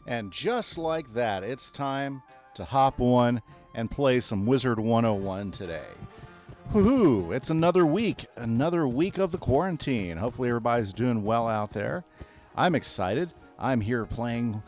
And just like that, it's time to hop on and play some Wizard101 today. Woohoo! It's another week of the quarantine. Hopefully everybody's doing well out there. I'm excited. I'm here playing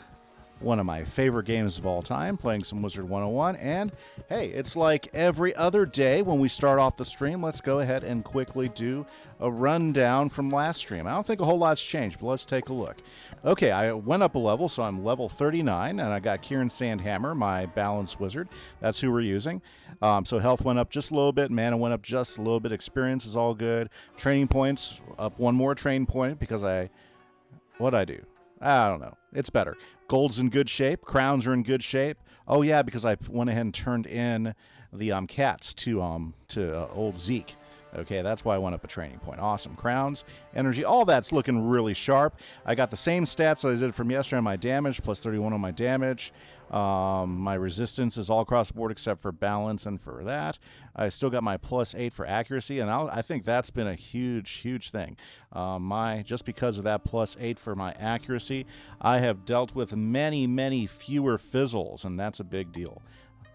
one of my favorite games of all time, playing some Wizard101. And hey, it's like every other day when we start off the stream. Let's go ahead and quickly do a rundown from last stream. I don't think a whole lot's changed, but let's take a look. Okay, I went up a level, so I'm level 39, and I got Kieran Sandhammer, my balanced wizard. That's who we're using. So health went up just a little bit, mana went up just a little bit, experience is all good. Training points, up one more training point because what'd I do? I don't know. It's better. Gold's in good shape. Crowns are in good shape. Oh, yeah, because I went ahead and turned in the cats to old Zeke. Okay, that's why I went up a training point. Awesome. Crowns, energy, all that's looking really sharp. I got the same stats that I did from yesterday on my damage, plus 31 on my damage. My resistance is all across the board except for balance and for that. I still got my plus 8 for accuracy, and I think that's been a huge thing. Just because of that plus 8 for my accuracy, I have dealt with many fewer fizzles, and that's a big deal.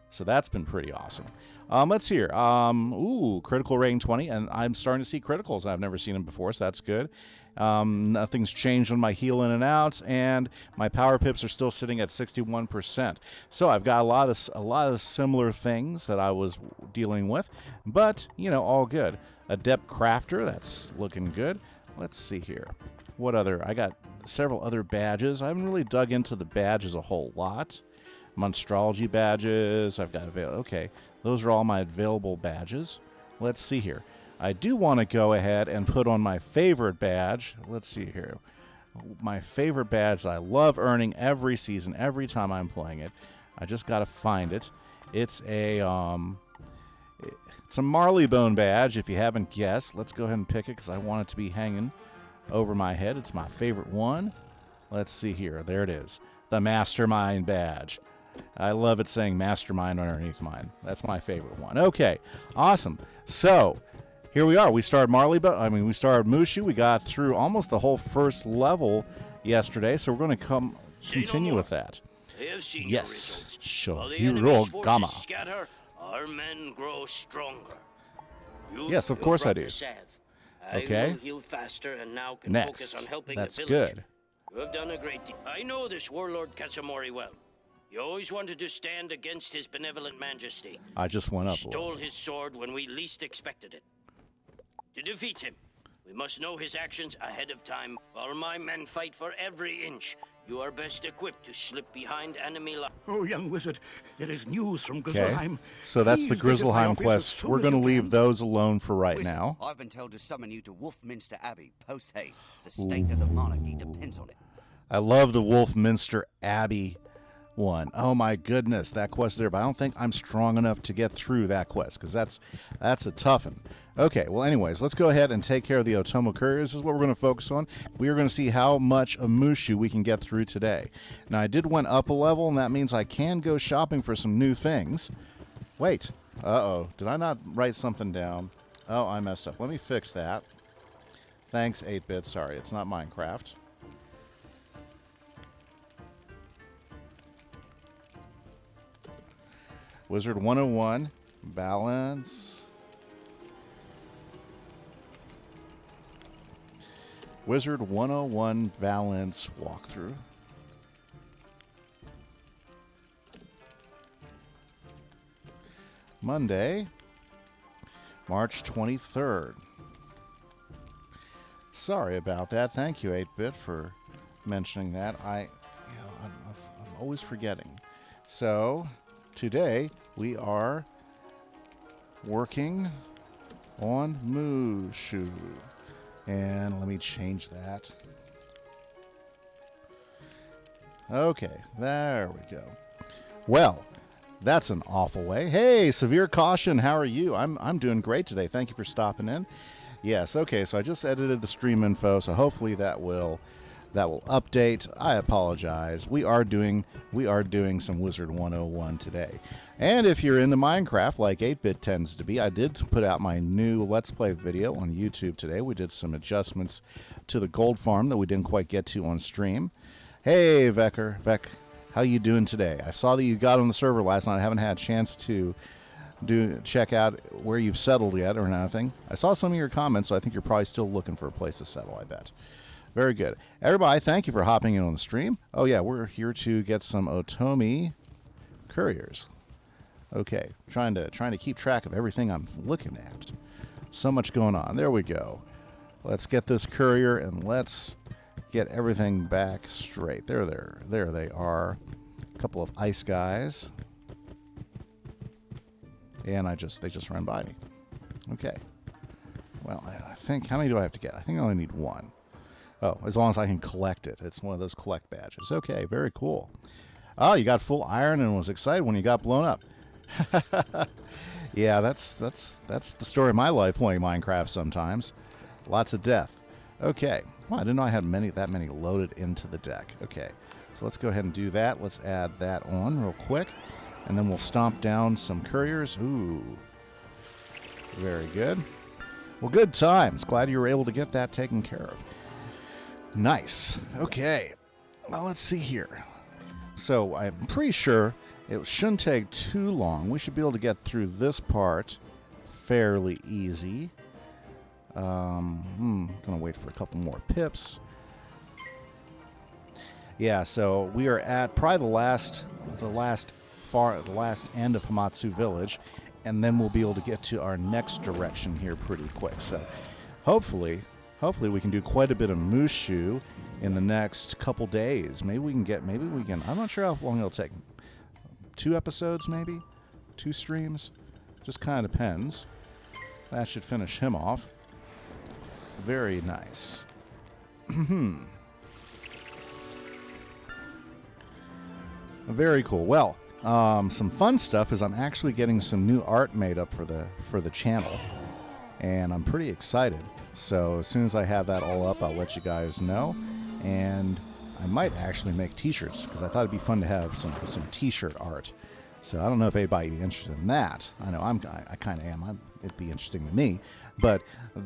So that's been pretty awesome. Let's hear. Critical rating 20, and I'm starting to see criticals. I've never seen them before, so that's good. Nothing's changed on my heal in and outs, and my power pips are still sitting at 61%. So I've got a lot of similar things that I was dealing with, but all good. Adept Crafter, that's looking good. Let's see here. What other? I got several other badges. I haven't really dug into the badges a whole lot. Monstrology badges, I've got available. Okay, those are all my available badges. Let's see here. I do want to go ahead and put on my favorite badge. Let's see here. My favorite badge that I love earning every season, every time I'm playing it. I just got to find it. It's a Marleybone badge, if you haven't guessed. Let's go ahead and pick it because I want it to be hanging over my head. It's my favorite one. Let's see here. There it is. The Mastermind badge. I love it saying Mastermind underneath mine. That's my favorite one. Okay, awesome. So here we are. We started we started Mushu. We got through almost the whole first level yesterday, so we're going to continue with that. Yes, Shohiro Gama. Scatter, our men grow stronger. Yes, of course I do. Okay. Heal faster and now can Next. Focus on helping That's the village. good. You have done a great deal. I know this warlord Katsamori well. He always wanted to stand against his benevolent majesty. I just went up a Stole little. his sword when we least expected it. To defeat him, we must know his actions ahead of time. While my men fight for every inch, you are best equipped to slip behind enemy lines. Oh, young wizard, there is news from Okay, Grizzleheim. so that's the Please visit my Grizzleheim office as quest. soon We're as going to you leave can. those alone for right Wizard, now. I've been told to summon you to Wolfminster Abbey, post-haste. The state of the monarchy depends on it. I love the Wolfminster Abbey one. Oh my goodness, that quest there, but I don't think I'm strong enough to get through that quest because that's a tough one. Okay, well anyways, let's go ahead and take care of the Otomo Courier. This is what we're going to focus on. We are going to see how much of Mushu we can get through today. Now I did went up a level, and that means I can go shopping for some new things. Wait, did I not write something down? Oh, I messed up. Let me fix that. Thanks 8-bit. Sorry, it's not Minecraft. Wizard101, balance. Wizard101 balance walkthrough. Monday, March 23rd. Sorry about that. Thank you, 8-bit, for mentioning that. I'm always forgetting. So today we are working on Mushu. And let me change that. Okay, there we go. Well, that's an awful way. Hey, Severe Caution, how are you? I'm doing great today. Thank you for stopping in. Yes, okay, so I just edited the stream info, so hopefully that will update. I apologize. We are doing some Wizard101 today. And if you're into Minecraft, like 8-bit tends to be, I did put out my new Let's Play video on YouTube today. We did some adjustments to the gold farm that we didn't quite get to on stream. Hey, Vek. How you doing today? I saw that you got on the server last night. I haven't had a chance to check out where you've settled yet or nothing. I saw some of your comments, so I think you're probably still looking for a place to settle, I bet. Very good. Everybody, thank you for hopping in on the stream. Oh, yeah, we're here to get some Otomi couriers. Okay, trying to keep track of everything I'm looking at. So much going on. There we go. Let's get this courier and let's get everything back straight. There they are. A couple of ice guys. And they just ran by me. Okay. Well, I think, how many do I have to get? I think I only need one. Oh, as long as I can collect it. It's one of those collect badges. Okay, very cool. Oh, you got full iron and was excited when you got blown up. Yeah, that's the story of my life playing Minecraft sometimes. Lots of death. Okay. Well, I didn't know I had that many loaded into the deck. Okay. So let's go ahead and do that. Let's add that on real quick. And then we'll stomp down some couriers. Ooh. Very good. Well, good times. Glad you were able to get that taken care of. Nice. Okay. Well, let's see here. So I'm pretty sure it shouldn't take too long. We should be able to get through this part fairly easy. Gonna wait for a couple more pips. Yeah, so we are at probably the last end of Hamatsu Village, and then we'll be able to get to our next direction here pretty quick. So hopefully we can do quite a bit of Mushu in the next couple days. Maybe we can, I'm not sure how long it'll take. 2 episodes maybe? 2 streams? Just kind of depends. That should finish him off. Very nice. Very cool. Well, some fun stuff is I'm actually getting some new art made up for the channel, and I'm pretty excited. So as soon as I have that all up, I'll let you guys know, and I might actually make t-shirts because I thought it'd be fun to have some t-shirt art. So I don't know if anybody'd be interested in that. I know I kind of am. It'd be interesting to me, but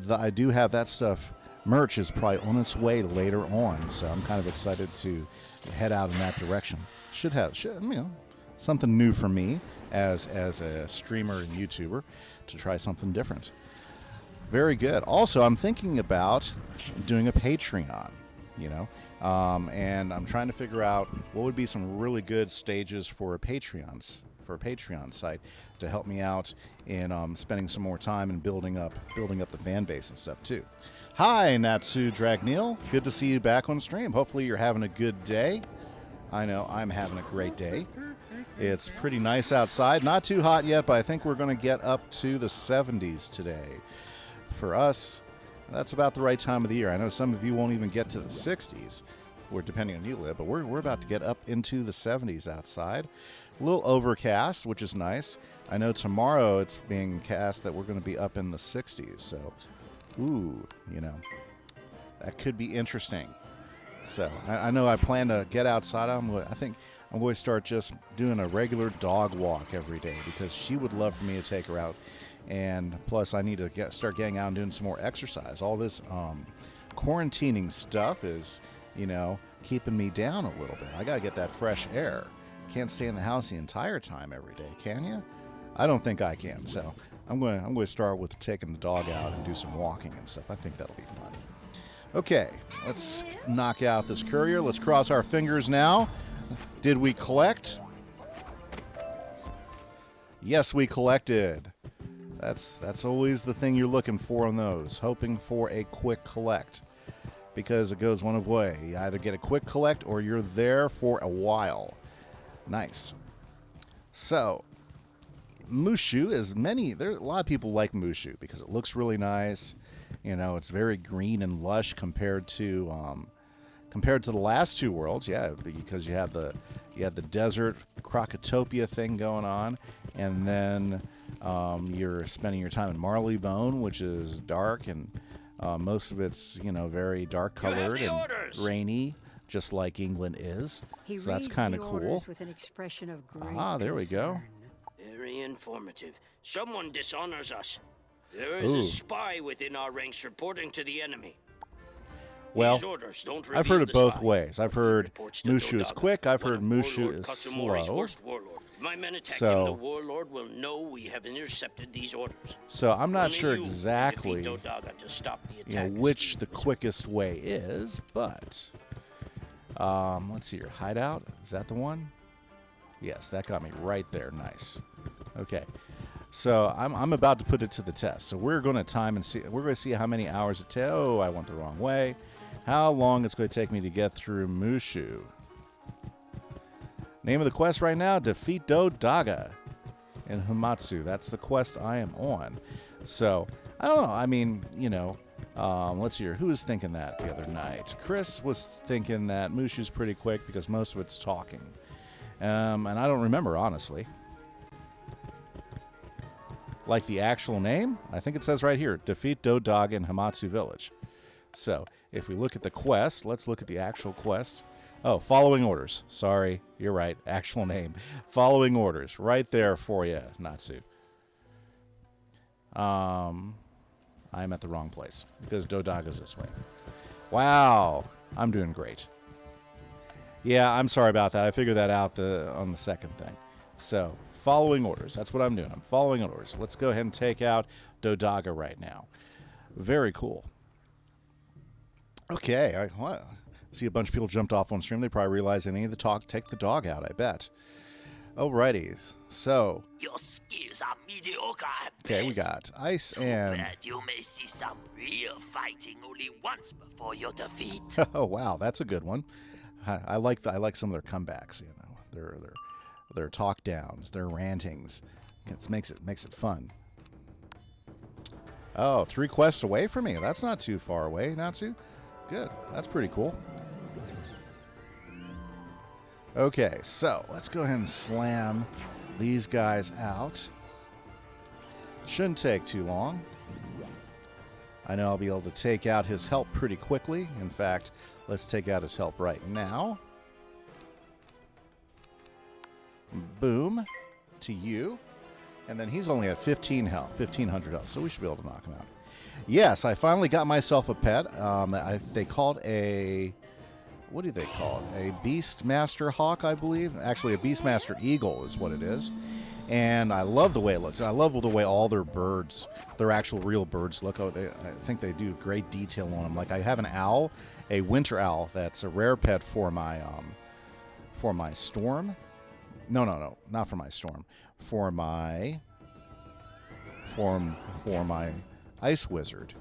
I do have that stuff. Merch is probably on its way later on, so I'm kind of excited to head out in that direction. Should something new for me as a streamer and YouTuber to try something different. Very good. Also, I'm thinking about doing a Patreon, and I'm trying to figure out what would be some really good stages for a Patreon site to help me out in spending some more time and building up the fan base and stuff too. Hi, Natsu Dragneel. Good to see you back on stream. Hopefully you're having a good day. I know I'm having a great day. It's pretty nice outside. Not too hot yet, but I think we're going to get up to the 70s today. For us, that's about the right time of the year. I know some of you won't even get to the 60s, or depending on you live, but we're about to get up into the 70s outside. A little overcast, which is nice. I know tomorrow it's being cast that we're going to be up in the 60s, so ooh, that could be interesting. So I know I plan to get outside. I think I'm going to start just doing a regular dog walk every day because she would love for me to take her out. And plus, I need to start getting out and doing some more exercise. All this quarantining stuff is, keeping me down a little bit. I got to get that fresh air. Can't stay in the house the entire time every day, can you? I don't think I can. So I'm going to start with taking the dog out and do some walking and stuff. I think that'll be fun. Okay, let's knock out this courier. Let's cross our fingers now. Did we collect? Yes, we collected. That's always the thing you're looking for on those, hoping for a quick collect, because it goes one of way. You either get a quick collect or you're there for a while. Nice. So, Mushu is a lot of people like Mushu because it looks really nice. It's very green and lush compared to the last 2 worlds. Yeah, because you have the desert Crocotopia thing going on, and then you're spending your time in Marleybone, which is dark, and most of it's very dark colored and rainy, just like England is. So that's kind of cool. With an expression of great there we go. Very informative. Someone dishonors us. There is a spy within our ranks reporting to the enemy. Well, These orders don't I've heard reveal it the both spy. ways. I've heard Reports to Mushu is Dodaga, quick. I've one heard of Mushu Warlord is Katsumori's slow. worst warlord. If my men attack So- him, the warlord will know we have intercepted these orders. So I'm not Only sure you can exactly, defeat Dodaga to stop the attack. which the quickest way is, but let's see your hideout. Is that the one? Yes, that got me right there. Nice. Okay. So I'm about to put it to the test. So we're going to time and see. We're going to see how many hours it takes. Oh, I went the wrong way. How long it's going to take me to get through Mushu. Name of the quest right now: defeat Dodaga in Hamatsu. That's the quest I am on. So I don't know. I mean, you know, let's see here. Who was thinking that the other night? Chris was thinking that Mushu's pretty quick because most of it's talking. And I don't remember, honestly. Like the actual name? I think it says right here, defeat Dodaga in Hamatsu Village. So, if we look at the quest, let's look at the actual quest. Oh, following orders. Sorry, you're right. Actual name. Following orders. Right there for you, Natsu. I'm at the wrong place because Dodaga's this way. Wow. I'm doing great. Yeah, I'm sorry about that. I figured that out on the second thing. So, following orders. That's what I'm doing. I'm following orders. Let's go ahead and take out Dodaga right now. Very cool. Okay. I see a bunch of people jumped off on stream. They probably realized they need to take the dog out, I bet. Alrighty. So, Your skills are mediocre at okay, we best. got ice Too and... bad you may see some real fighting only once before your defeat. Oh, wow. That's a good one. I like some of their comebacks, you know. Their talk downs, their rantings. It makes it fun. Oh, 3 quests away from me. That's not too far away, Natsu. Good. That's pretty cool. Okay, so let's go ahead and slam these guys out. Shouldn't take too long. I know I'll be able to take out his help pretty quickly. In fact, let's take out his help right now. Boom. To you. And then he's only at 15 health, 1,500 health, so we should be able to knock him out. Yes, I finally got myself a pet. They called a... What do they call it? A Beastmaster Hawk, I believe. Actually, a Beastmaster Eagle is what it is. And I love the way it looks. I love the way all their birds, their actual real birds look. I think they do great detail on them. Like I have an owl, a winter owl that's a rare pet for my storm. No, not for my storm. For my ice wizard.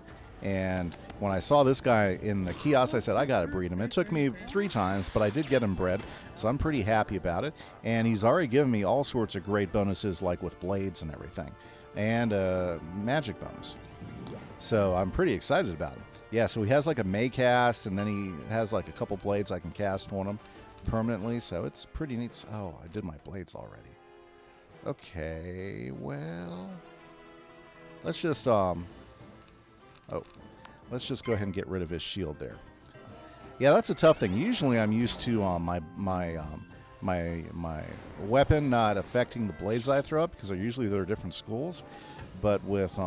And when I saw this guy in the kiosk, I said, I got to breed him. It took me 3 times, but I did get him bred, so I'm pretty happy about it. And he's already given me all sorts of great bonuses, like with blades and everything, and a magic bonus. So I'm pretty excited about him. Yeah, so he has like a May cast, and then he has like a couple blades I can cast on him permanently, so it's pretty neat. Oh, I did my blades already. Okay, well, let's just let's just go ahead and get rid of his shield there. Yeah, that's a tough thing. Usually I'm used to my weapon not affecting the blades I throw up because they're different schools. But with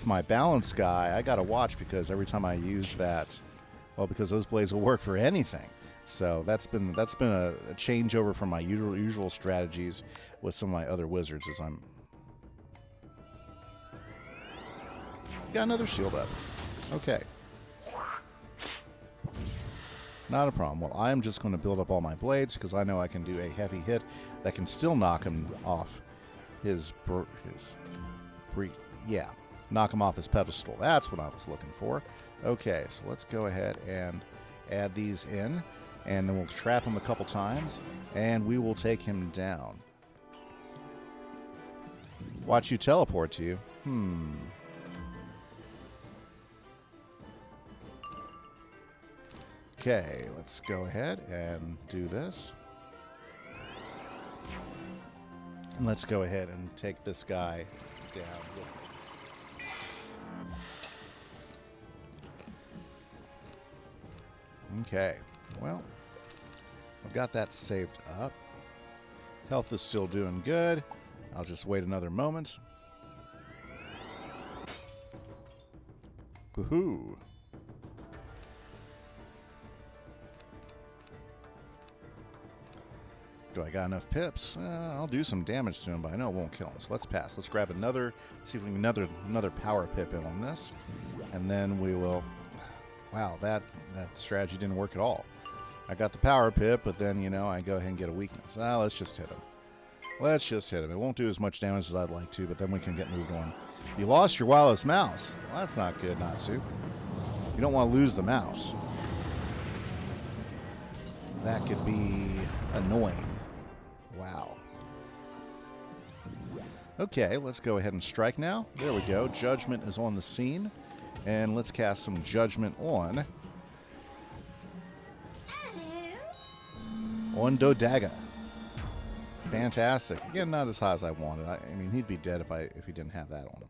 my balance guy, I got to watch because every time I use that, well, because those blades will work for anything. So that's been a changeover from my usual strategies with some of my other wizards as I'm... Got another shield up. Okay. Not a problem. Well, I'm just going to build up all my blades because I know I can do a heavy hit that can still knock him off knock him off his pedestal. That's what I was looking for. Okay, so let's go ahead and add these in, and then we'll trap him a couple times, and we will take him down. Watch you teleport to you. Okay, let's go ahead and do this. And let's go ahead and take this guy down. Okay, well, I've got that saved up. Health is still doing good. I'll just wait another moment. Woohoo! Do I got enough pips? I'll do some damage to him, but I know it won't kill him. So let's pass. Let's grab another, see if we can another power pip in on this. And then we will... Wow, that strategy didn't work at all. I got the power pip, but then, you know, I go ahead and get a weakness. Let's just hit him. Let's just hit him. It won't do as much damage as I'd like to, but then we can get moved on. You lost your wireless mouse. Well, that's not good, Natsu. You don't want to lose the mouse. That could be annoying. Wow. Okay, let's go ahead and strike now. There we go. Judgment is on the scene. And let's cast some Judgment on Dodaga. Fantastic. Again, not as high as I wanted. I mean, he'd be dead if he didn't have that on him.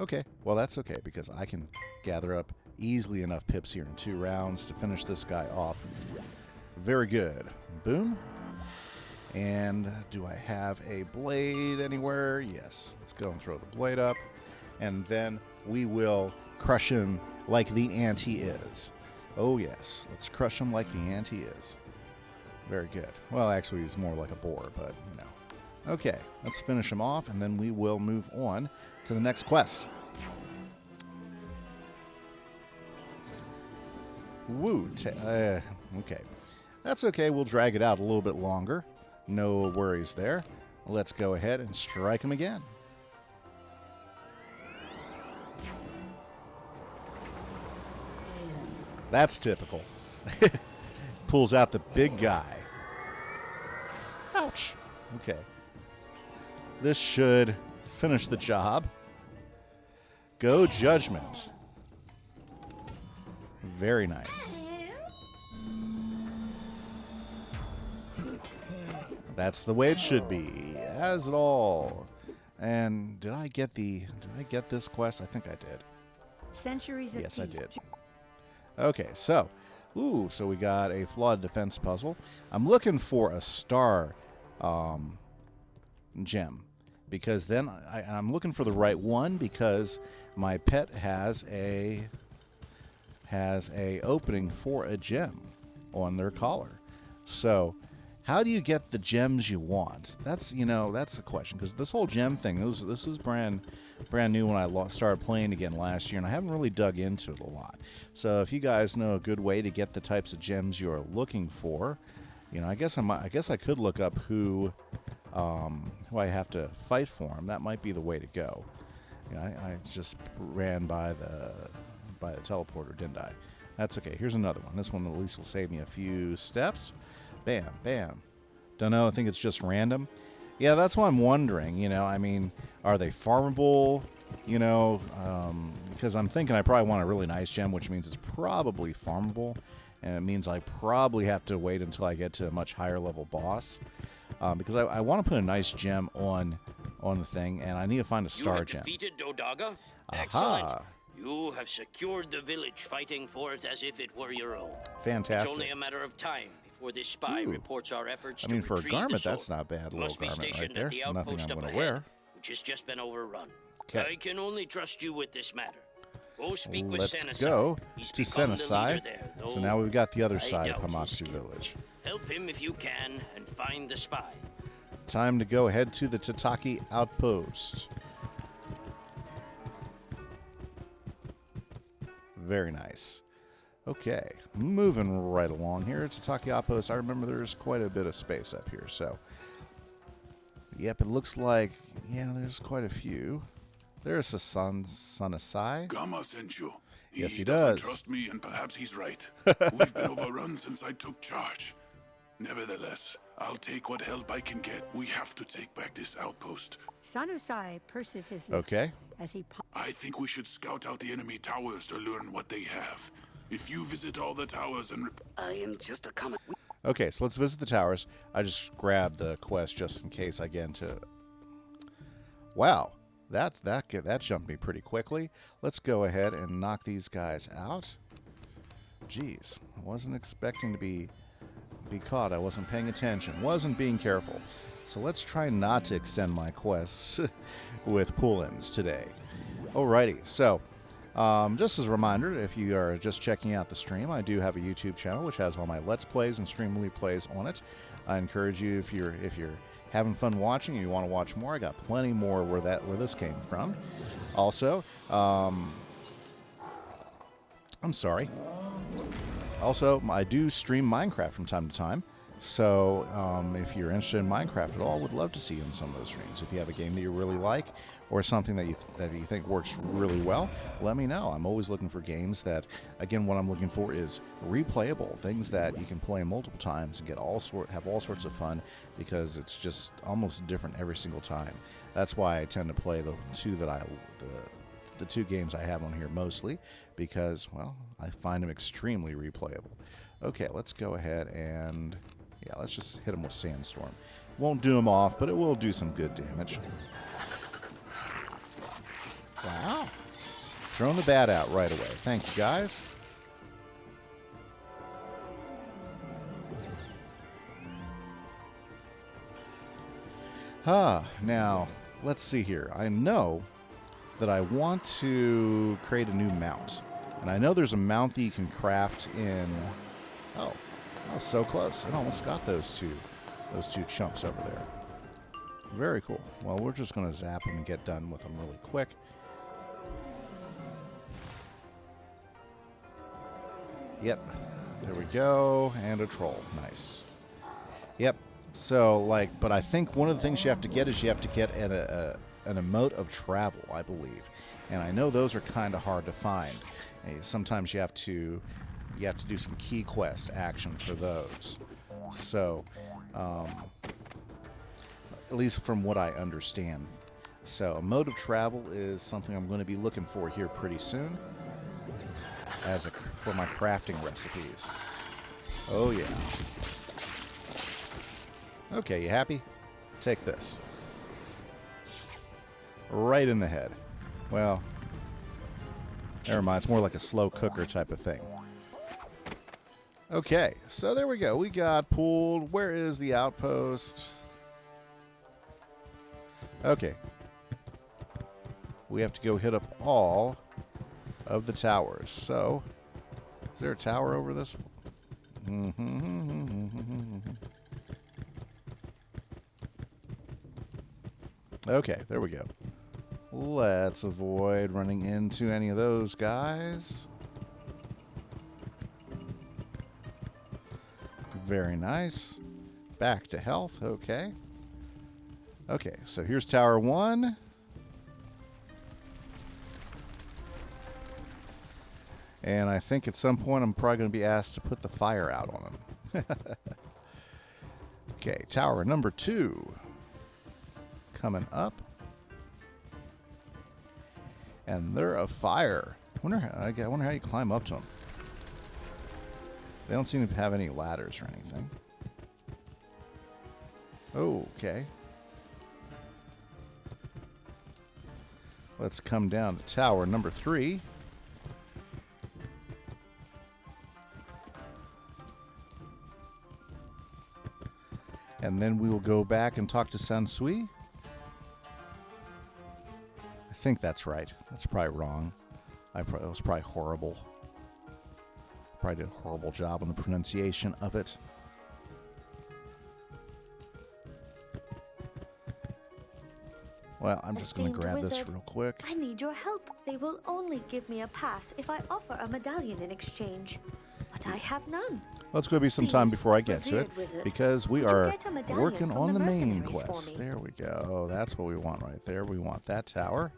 Okay, well, that's okay, because I can gather up easily enough pips here in 2 rounds to finish this guy off. Very good. Boom. And do I have a blade anywhere? Yes. Let's go and throw the blade up. And then we will crush him like the ant he is. Oh, yes. Let's crush him like the ant he is. Very good. Well, actually, he's more like a boar, but, you know. Okay, let's finish him off, and then we will move on to the next quest. Woo. Okay. That's okay. We'll drag it out a little bit longer. No worries there. Let's go ahead and strike him again. That's typical. Pulls out the big guy. Ouch. Okay. This should finish the job. Go Judgment. Very nice. That's the way it should be. As it all. And did I get this quest? I think I did. Centuries of Yes, I peace. did. Okay, so we got a flawed defense puzzle. I'm looking for a star gem, because then I'm looking for the right one, because my pet has a opening for a gem on their collar. So how do you get the gems you want? That's the question, because this whole gem thing, this was brand new when I started playing again last year, and I haven't really dug into it a lot. So if you guys know a good way to get the types of gems you're looking for, I guess I could look up who I have to fight for him. That might be the way to go. I just ran by the teleporter, didn't I? That's okay. Here's another one. This one at least will save me a few steps. Bam, bam. Don't know. I think it's just random. Yeah, that's what I'm wondering. I mean, are they farmable? Because I'm thinking I probably want a really nice gem, which means it's probably farmable, and it means I probably have to wait until I get to a much higher level boss, because I want to put a nice gem on the thing, and I need to find a star gem. You have defeated Dodaga? Aha. Excellent. You have secured the village, fighting for it as if it were your own. Fantastic. It's only a matter of time before this spy reports our efforts I mean, to for a retrieve the garment, sword. that's not bad. A little Must be garment right stationed there. at the Nothing outpost I'm up going to ahead, wear. which has just been overrun. 'Kay. I can only trust you with this matter. Go speak with Let's Senasai. go He's to become the Senasai. leader there, So though now we've got the other I side of doubt his Hamatsu skill. Village. Help him if you can and find the spy. Time to go ahead to the Tataki outpost. Very nice. Okay, moving right along here. Tataki outpost. I remember there's quite a bit of space up here, so. Yep, it looks like, there's quite a few. There's a Senasai. Gamma sent you. Yes, he doesn't does. trust me, and perhaps he's right. We've been overrun since I took charge. Nevertheless, I'll take what help I can get. We have to take back this outpost. Sanusai purses his lips Okay. as he I think we should scout out the enemy towers to learn what they have. If you visit all the towers and... I am just a common... Okay, so let's visit the towers. I just grabbed the quest just in case I get into... Wow, that jumped me pretty quickly. Let's go ahead and knock these guys out. Jeez, I wasn't expecting to be caught. I wasn't paying attention. Wasn't being careful. So let's try not to extend my quests with pull-ins today. Alrighty, so Just as a reminder, if you are just checking out the stream, I do have a YouTube channel which has all my Let's Plays and stream replays on it. I encourage you, if you're having fun watching and you want to watch more, I got plenty more where this came from. Also, I'm sorry. Also, I do stream Minecraft from time to time. So if you're interested in Minecraft at all, I would love to see you in some of those streams. If you have a game that you really like or something that you think works really well, let me know. I'm always looking for games that, again, what I'm looking for is replayable, things that you can play multiple times and have all sorts of fun, because it's just almost different every single time. That's why I tend to play the two games I have on here mostly, because, well, I find them extremely replayable. Okay, let's go ahead and, yeah, let's just hit them with Sandstorm. Won't do them off, but it will do some good damage. Wow. Throwing the bat out right away. Thank you, guys. Now, let's see here. I know that I want to create a new mount. And I know there's a mount that you can craft in... Oh, I was so close. I almost got those two chumps over there. Very cool. Well, we're just going to zap them and get done with them really quick. Yep. There we go. And a troll. Nice. Yep. So, but I think one of the things you have to get is you have to get an emote of travel, I believe. And I know those are kind of hard to find. Sometimes you have to do some key quest action for those. So, at least from what I understand. So, a mode of travel is something I'm going to be looking for here pretty soon for my crafting recipes. Oh, yeah. Okay, you happy? Take this. Right in the head. Well, never mind. It's more like a slow cooker type of thing. Okay, so there we go. We got pulled. Where is the outpost? Okay. We have to go hit up all of the towers. So, is there a tower over this? Okay, there we go. Let's avoid running into any of those guys. Very nice. Back to health. Okay. Okay, so here's Tower 1. And I think at some point I'm probably going to be asked to put the fire out on them. Okay, Tower number 2. Coming up. And they're afire. I wonder how you climb up to them. They don't seem to have any ladders or anything. Oh, okay. Let's come down to tower number 3. And then we will go back and talk to Sansui. I think that's right. That's probably wrong. That was probably horrible. Probably did a horrible job on the pronunciation of it. Well, I'm just going to grab this real quick. I need your help. They will only give me a pass if I offer a medallion in exchange. But I have none. Let's go be some time before I get to it, because we are working on the main quest. There we go. That's what we want right there. We want that tower.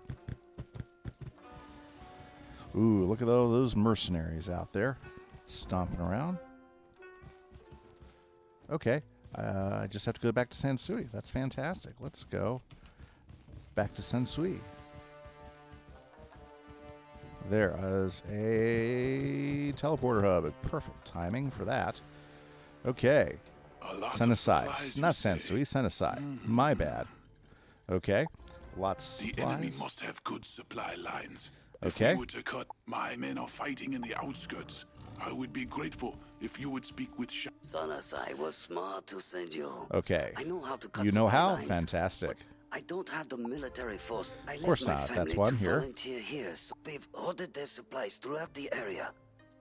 Ooh, look at those mercenaries out there stomping around. Okay. I just have to go back to Sansui. That's fantastic. Let's go back to Sansui. There is a teleporter hub. Perfect timing for that. Okay. Senesai. Not Sansui, Senesai. My bad. Okay. Lots of supplies. The enemy must have good supply lines. Okay. If we were to cut, my men are fighting in the outskirts. I would be grateful if you would speak with Senesai was smart to send you. Okay. I know how to cut You know how? lines, Fantastic. I don't have the military force. I course left my not. family That's why I'm to here. volunteer here. So they've hoarded their supplies throughout the area.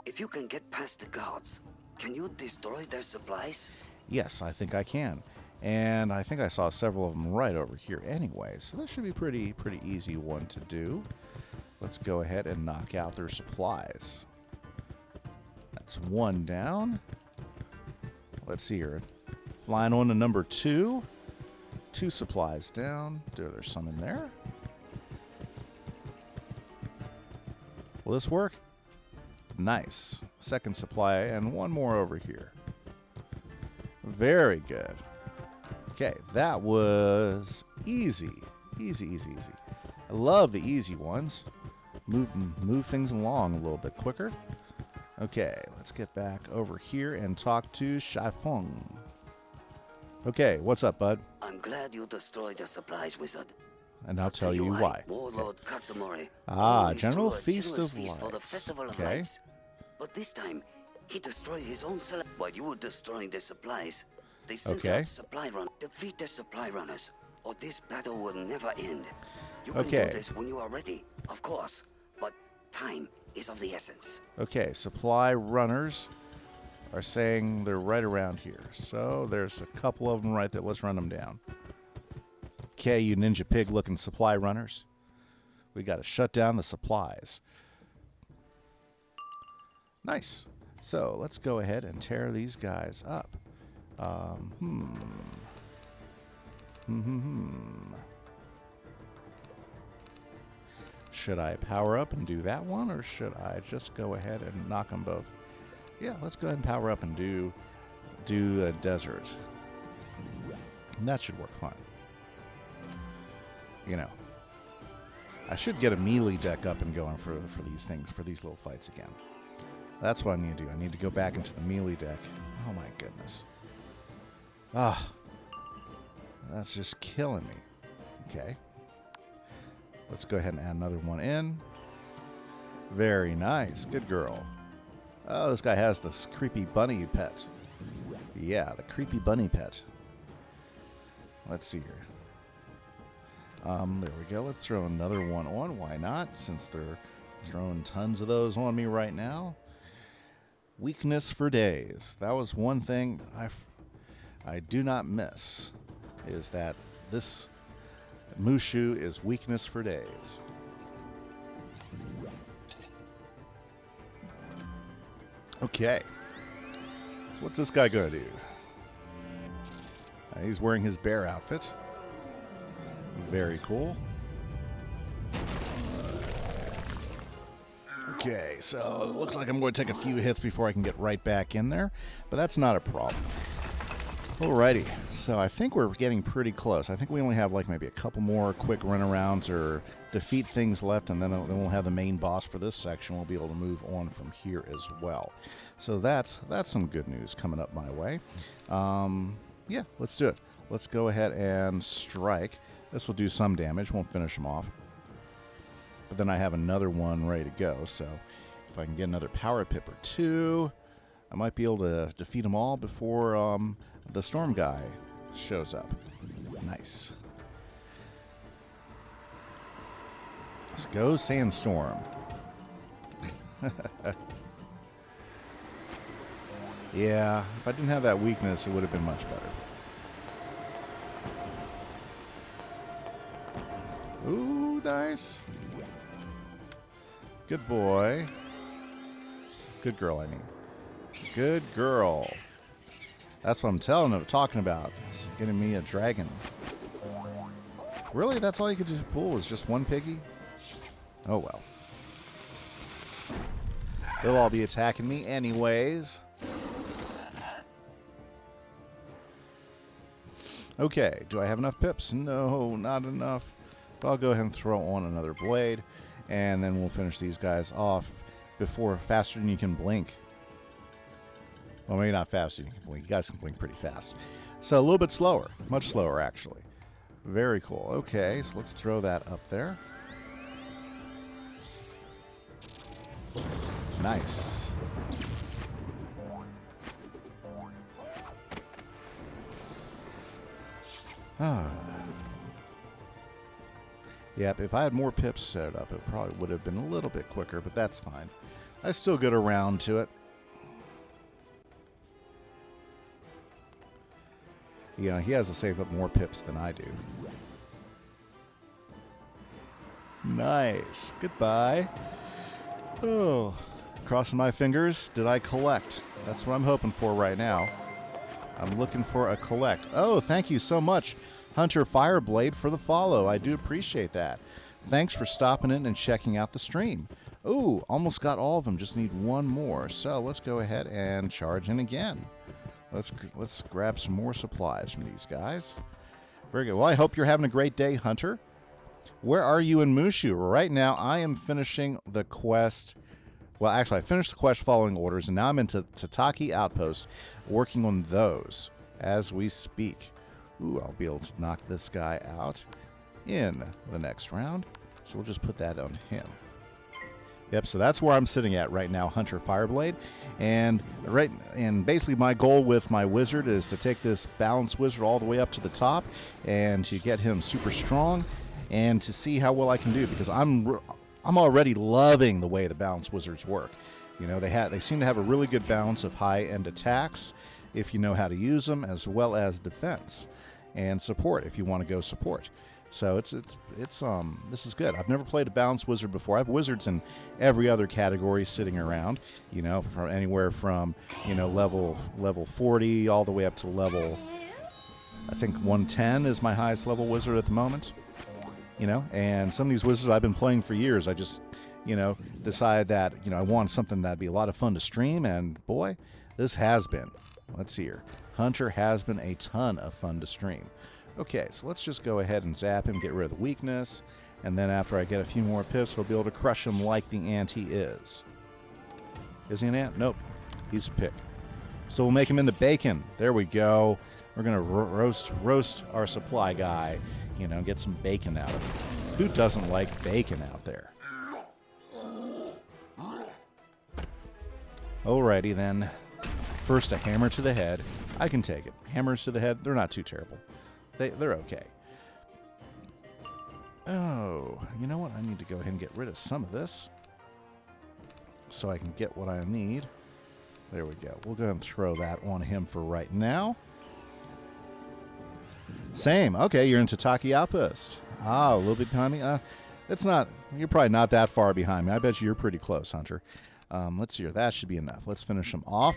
If you can get past the guards, can you destroy their supplies? Yes, I think I can. And I think I saw several of them right over here anyway. So that should be pretty easy one to do. Let's go ahead and knock out their supplies. That's one down. Let's see here. Flying on to number 2. 2 supplies down. There's some in there. Will this work? Nice. Second supply and one more over here. Very good. Okay, that was easy. Easy. I love the easy ones. Move things along a little bit quicker. Okay, let's get back over here and talk to Shifeng. Okay, what's up, bud? I'm glad you destroyed the supplies, Wizard. And I'll tell you why. Warlord Katsumori Ah, always General threw a Feast generous of feast for the Lights. Festival of Okay. Lights. But this time, he destroyed his own cellar. While you were destroying the supplies, they sent Okay. out supply run. Defeat the supply runners, or this battle will never end. You can Okay. do this when you are ready, of course. But time is of the essence. Okay, supply runners are saying they're right around here. So there's a couple of them right there. Let's run them down. Okay, you ninja pig looking supply runners. We got to shut down the supplies. Nice. So let's go ahead and tear these guys up. Should I power up and do that one, or should I just go ahead and knock them both? Yeah, let's go ahead and power up and do a desert. And that should work fine. You know, I should get a melee deck up and going for these things, for these little fights again. That's what I need to do. I need to go back into the melee deck. Oh my goodness. Ah, that's just killing me. Okay. Let's go ahead and add another one in. Very nice. Good girl. Oh, this guy has this creepy bunny pet. Yeah, the creepy bunny pet. Let's see here. There we go. Let's throw another one on. Why not? Since they're throwing tons of those on me right now. Weakness for days. That was one thing I do not miss, is that this Mushu is weakness for days. Okay. So what's this guy going to do? He's wearing his bear outfit. Very cool. Okay, so it looks like I'm going to take a few hits before I can get right back in there, but that's not a problem. Alrighty, so I think we're getting pretty close. I think we only have like maybe a couple more quick runarounds or defeat things left, and then we'll have the main boss for this section. We'll be able to move on from here as well. So that's some good news coming up my way. Yeah, let's do it. Let's go ahead and strike. This will do some damage. Won't finish them off. But then I have another one ready to go. So if I can get another power pip or two, I might be able to defeat them all before the storm guy shows up. Nice. Let's go, Sandstorm. Yeah, if I didn't have that weakness, it would have been much better. Ooh, nice. Good boy. Good girl, I mean. Good girl. That's what I'm talking about. It's getting me a dragon. Really? That's all you could just pull was just one piggy? Oh well. They'll all be attacking me anyways. Okay, do I have enough pips? No, not enough. But I'll go ahead and throw on another blade, and then we'll finish these guys off faster than you can blink. Well, maybe not faster than you can blink. You guys can blink pretty fast. So a little bit slower. Much slower, actually. Very cool. Okay, so let's throw that up there. Nice. Yep, if I had more pips set up, it probably would have been a little bit quicker, but that's fine. I still get around to it. Yeah, he has to save up more pips than I do. Nice. Goodbye. Oh, crossing my fingers. Did I collect? That's what I'm hoping for right now. I'm looking for a collect. Oh, thank you so much, Hunter Fireblade, for the follow. I do appreciate that. Thanks for stopping in and checking out the stream. Ooh, almost got all of them. Just need one more. So let's go ahead and charge in again. Let's grab some more supplies from these guys. Very good. Well, I hope you're having a great day, Hunter. Where are you in Mushu? Right now, I am finishing the quest. Well, actually, I finished the quest following orders, and now I'm into Tataki Outpost, working on those as we speak. Ooh, I'll be able to knock this guy out in the next round. So we'll just put that on him. Yep, so that's where I'm sitting at right now, Hunter Fireblade. And basically my goal with my wizard is to take this balanced wizard all the way up to the top and to get him super strong and to see how well I can do, because I'm already loving the way the balanced wizards work. You know, they seem to have a really good balance of high-end attacks if you know how to use them, as well as defense and support if you want to go support. So this is good. I've never played a balanced wizard before. I have wizards in every other category sitting around, you know, from anywhere from, you know, level 40 all the way up to level, I think 110 is my highest level wizard at the moment. You know, and some of these wizards I've been playing for years. I just, you know, decided that, you know, I want something that'd be a lot of fun to stream, and boy, this has been. Let's see here. Hunter has been a ton of fun to stream. Okay, so let's just go ahead and zap him, get rid of the weakness, and then after I get a few more pips, we'll be able to crush him like the ant he is. Is he an ant? Nope. He's a pig. So we'll make him into bacon. There we go. We're going to roast our supply guy, you know, get some bacon out of him. Who doesn't like bacon out there? Alrighty then. First, a hammer to the head. I can take it. Hammers to the head, they're not too terrible. They're okay. Oh, you know what? I need to go ahead and get rid of some of this so I can get what I need. There we go. We'll go ahead and throw that on him for right now. Same. Okay, you're in Tataki Outpost. Ah, a little bit behind me. It's not. You're probably not that far behind me. I bet you're pretty close, Hunter. Let's see here. That should be enough. Let's finish him off.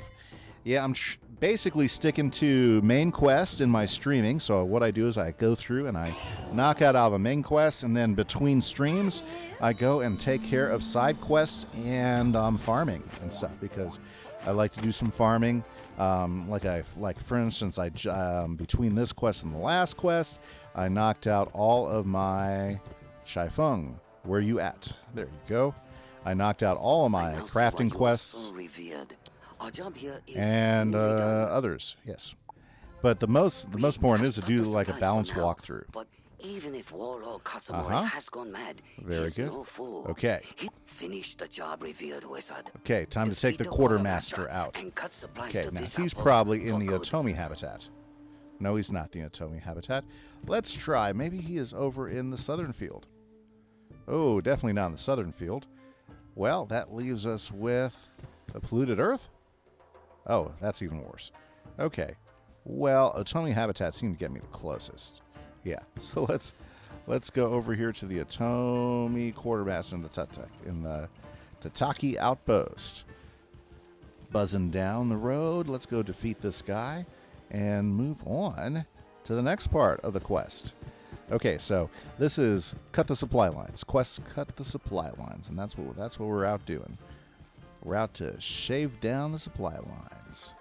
Yeah, I'm basically sticking to main quest in my streaming. So what I do is I go through and I knock out all the main quests, and then between streams, I go and take care of side quests and farming and stuff, because I like to do some farming. Like for instance, between this quest and the last quest, I knocked out all of my Shaifeng. Where you at? There you go. I knocked out all of my crafting quests and others. Yes, but the most important is to do like a balanced walkthrough. But even if Warlord Katsumori has gone mad, very good. No fool. Okay. He finished the job, revered wizard. Okay, time to take the quartermaster out. Okay, now he's probably in the Otomi habitat. No, he's not the Otomi habitat. Let's try. Maybe he is over in the southern field. Oh, definitely not in the southern field. Well, that leaves us with the polluted earth. Oh, that's even worse. Okay. Well, Otomi habitat seemed to get me the closest. Yeah. So let's go over here to the Otomi quartermaster in the Tataki Outpost. Buzzing down the road. Let's go defeat this guy and move on to the next part of the quest. Okay, so this is cut the supply lines. Quest cut the supply lines, and that's what we're out doing. We're out to shave down the supply lines.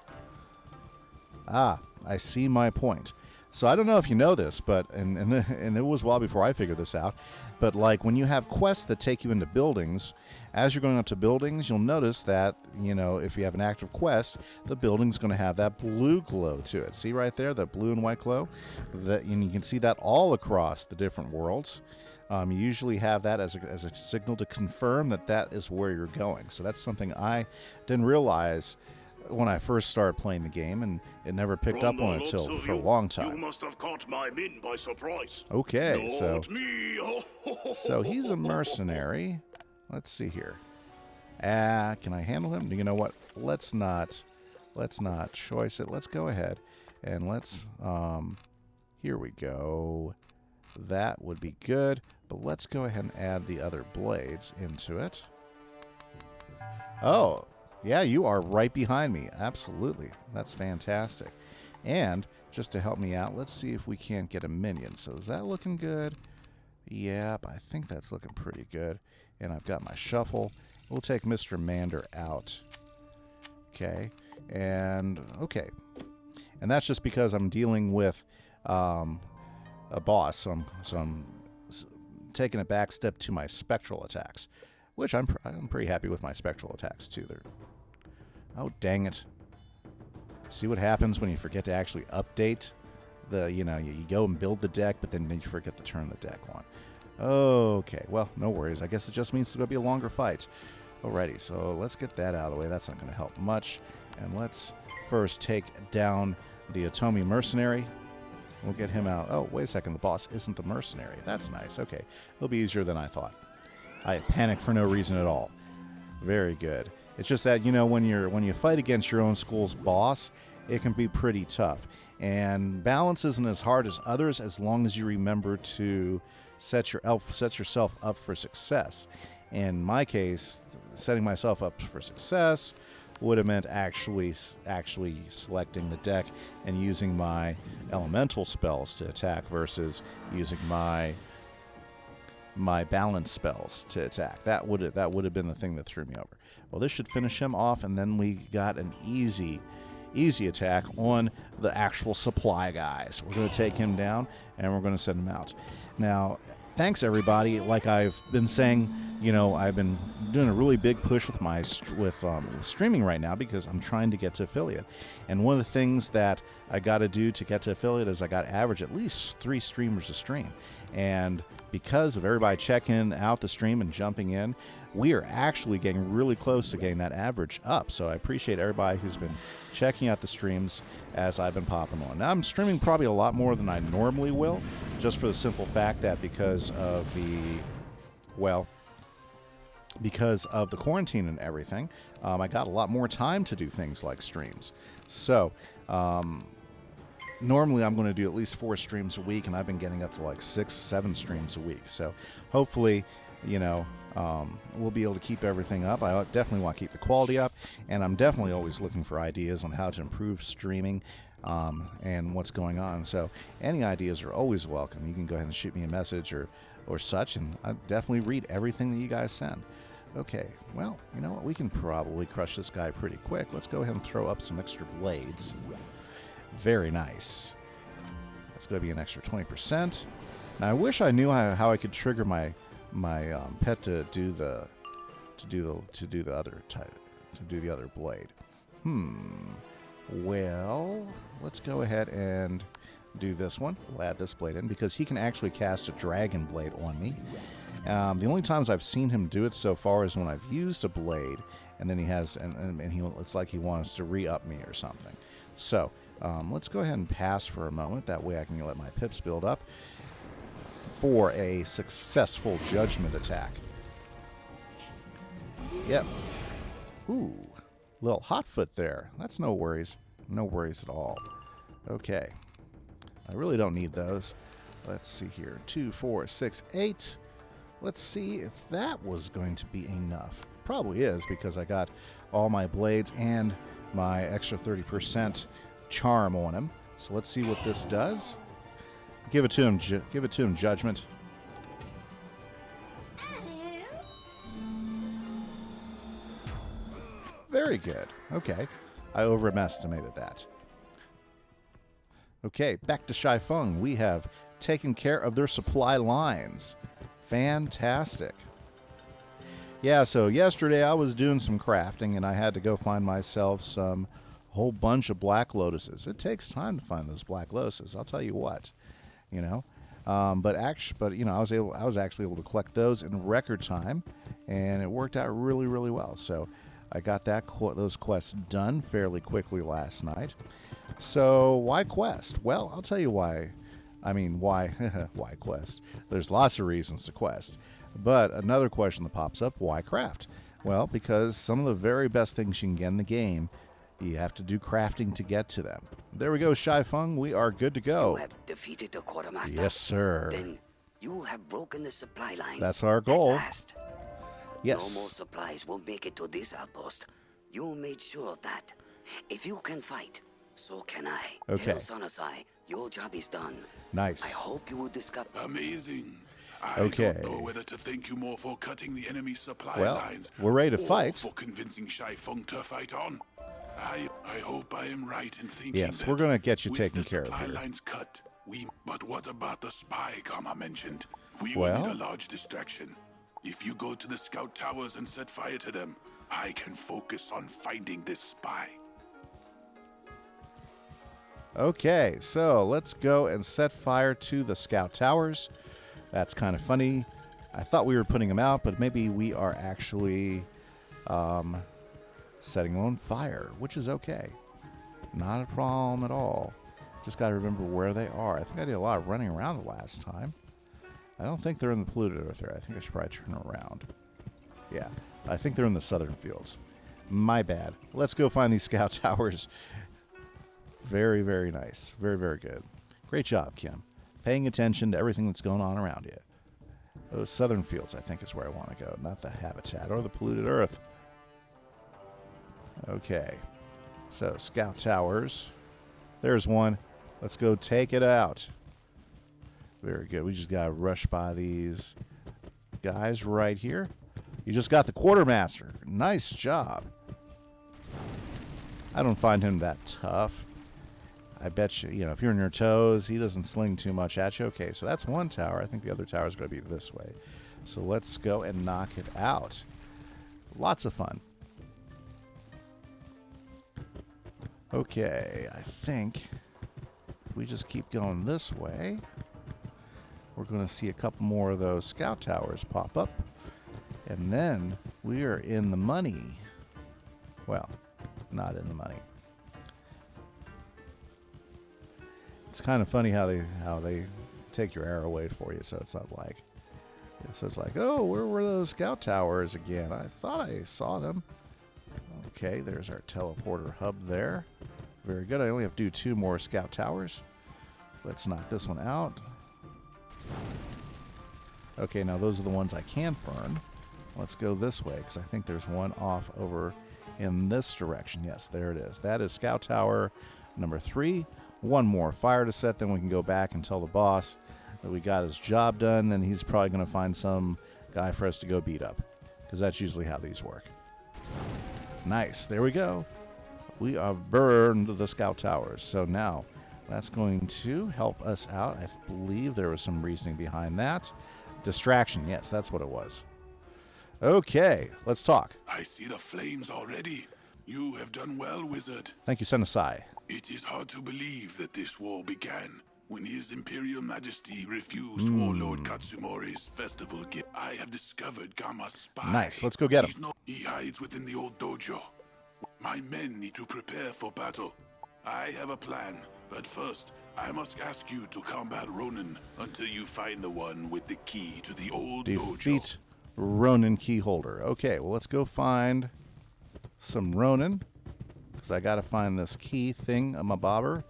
Ah, I see my point. So I don't know if you know this, but and it was a while before I figured this out, but like when you have quests that take you into buildings, as you're going up to buildings, you'll notice that, you know, if you have an active quest, the building's going to have that blue glow to it. See right there, that blue and white glow? And you can see that all across the different worlds. You usually have that as a signal to confirm that is where you're going. So that's something I didn't realize when I first started playing the game, and it never picked up on it till for a long time. You must have caught my men by surprise. Okay, Not me. so he's a mercenary. Let's see here. Can I handle him? You know what? Let's not choice it. Let's go ahead and let's here we go. That would be good, but let's go ahead and add the other blades into it. Oh, yeah, you are right behind me. Absolutely. That's fantastic. And just to help me out, let's see if we can't get a minion. So is that looking good? Yep, I think that's looking pretty good. And I've got my shuffle. We'll take Mr. Mander out. Okay. And that's just because I'm dealing with a boss. So I'm taking a back step to my spectral attacks, which I'm pretty happy with my spectral attacks too. Oh, dang it. See what happens when you forget to actually update the, you go and build the deck, but then you forget to turn the deck on. Okay, well, no worries. I guess it just means it's going to be a longer fight. Alrighty, so let's get that out of the way. That's not going to help much. And let's first take down the Otomi mercenary. We'll get him out. Oh, wait a second. The boss isn't the mercenary. That's nice. Okay, it'll be easier than I thought. I panicked for no reason at all. Very good. It's just that, when you fight against your own school's boss, it can be pretty tough. And balance isn't as hard as others as long as you remember to set yourself up for success. In my case, setting myself up for success would have meant actually selecting the deck and using my elemental spells to attack versus using my balance spells to attack. That would have been the thing that threw me over. Well, this should finish him off, and then we got an easy attack on the actual supply guys. We're going to take him down, and we're going to send him out. Now, thanks everybody. Like I've been saying, I've been doing a really big push with streaming right now because I'm trying to get to affiliate. And one of the things that I got to do to get to affiliate is I got to average at least 3 streamers a stream. And because of everybody checking out the stream and jumping in, we are actually getting really close to getting that average up. So I appreciate everybody who's been checking out the streams as I've been popping on. Now I'm streaming probably a lot more than I normally will, just for the simple fact that because of the quarantine and everything, I got a lot more time to do things like streams. So normally I'm going to do at least 4 streams a week, and I've been getting up to like 6-7 streams a week. So hopefully, we'll be able to keep everything up. I definitely want to keep the quality up, and I'm definitely always looking for ideas on how to improve streaming and what's going on. So any ideas are always welcome. You can go ahead and shoot me a message or such, and I definitely read everything that you guys send. Okay, well, you know what? We can probably crush this guy pretty quick. Let's go ahead and throw up some extra blades. Very nice. That's going to be an extra 20%. Now I wish I knew how I could trigger my pet to do the other blade. Well, let's go ahead and do this one. We'll add this blade in because he can actually cast a dragon blade on me. The only times I've seen him do it so far is when I've used a blade, and then it's like he wants to re-up me or something. So let's go ahead and pass for a moment. That way I can let my pips build up for a successful judgment attack. Yep. Ooh, little hot foot there. That's no worries. No worries at all. Okay. I really don't need those. Let's see here. 2, 4, 6, 8. Let's see if that was going to be enough. Probably is, because I got all my blades and my extra 30% charm on him. So let's see what this does. Give it to him. Give it to him, judgment. Very good. Okay. I overestimated that. Okay, back to Shai Feng. We have taken care of their supply lines. Fantastic. Yeah, so yesterday I was doing some crafting, and I had to go find myself some whole bunch of black lotuses. It takes time to find those black lotuses, I'll tell you what. But I was actually able to collect those in record time, and it worked out really, really well. So I got those quests done fairly quickly last night. So why quest? Well, I'll tell you why. I mean, why? Why quest? There's lots of reasons to quest. But another question that pops up, why craft? Well, because some of the very best things you can get in the game, you have to do crafting to get to them. There we go, Shai Feng. We are good to go. You have defeated the quartermaster. Yes, sir. Then you have broken the supply lines. That's our goal. At last. Yes. No more supplies will make it to this outpost. You made sure of that. If you can fight, so can I. Okay. Tell Sanasai, your job is done. Nice. I hope you will discover. Amazing. I Okay. don't know whether to thank you more for cutting the enemy supply Well, lines. we're ready to or fight. For convincing Shai Feng to fight on. I hope I am right in thinking Yes, that we're going to get you with taken the care of supply here. lines cut, but what about the spy Kama mentioned? We Well? will need a large distraction. If you go to the scout towers and set fire to them, I can focus on finding this spy. Okay, so let's go and set fire to the scout towers. That's kind of funny. I thought we were putting them out, but maybe we are actually setting them on fire, which is okay. Not a problem at all. Just got to remember where they are. I think I did a lot of running around the last time. I don't think they're in the polluted earth area. I think I should probably turn around. Yeah, I think they're in the southern fields. My bad. Let's go find these scout towers. Very, very nice. Very, very good. Great job, Kim. Paying attention to everything that's going on around you. Those southern fields, I think, is where I want to go, not the habitat or the polluted earth. Okay. So, scout towers. There's one. Let's go take it out. Very good. We just got to rush by these guys right here. You just got the quartermaster. Nice job. I don't find him that tough. I bet you, if you're on your toes, he doesn't sling too much at you. Okay, so that's one tower. I think the other tower is going to be this way. So let's go and knock it out. Lots of fun. Okay, I think we just keep going this way. We're going to see a couple more of those scout towers pop up. And then we are in the money. Well, not in the money. It's kind of funny how they take your arrow away for you, so it's not like... So it's like, oh, where were those scout towers again? I thought I saw them. Okay, there's our teleporter hub there. Very good. I only have to do 2 more scout towers. Let's knock this one out. Okay, now those are the ones I can't burn. Let's go this way, because I think there's one off over in this direction. Yes, there it is. That is scout tower number 3. 1 more fire to set, then we can go back and tell the boss that we got his job done, then he's probably going to find some guy for us to go beat up, because that's usually how these work. Nice. There we go. We have burned the scout towers. So now that's going to help us out. I believe there was some reasoning behind that. Distraction. Yes, that's what it was. Okay, let's talk. I see the flames already. You have done well, wizard. Thank you, Senasai. It is hard to believe that this war began when His Imperial Majesty refused Warlord Katsumori's festival gift. I have discovered Gamma's spy. Nice, let's go get him. He hides within the old dojo. My men need to prepare for battle. I have a plan, but first, I must ask you to combat Ronin until you find the one with the key to the old dojo. Defeat Ronin keyholder. Okay, well, let's go find some Ronin, because I got to find this key thing, my bobber,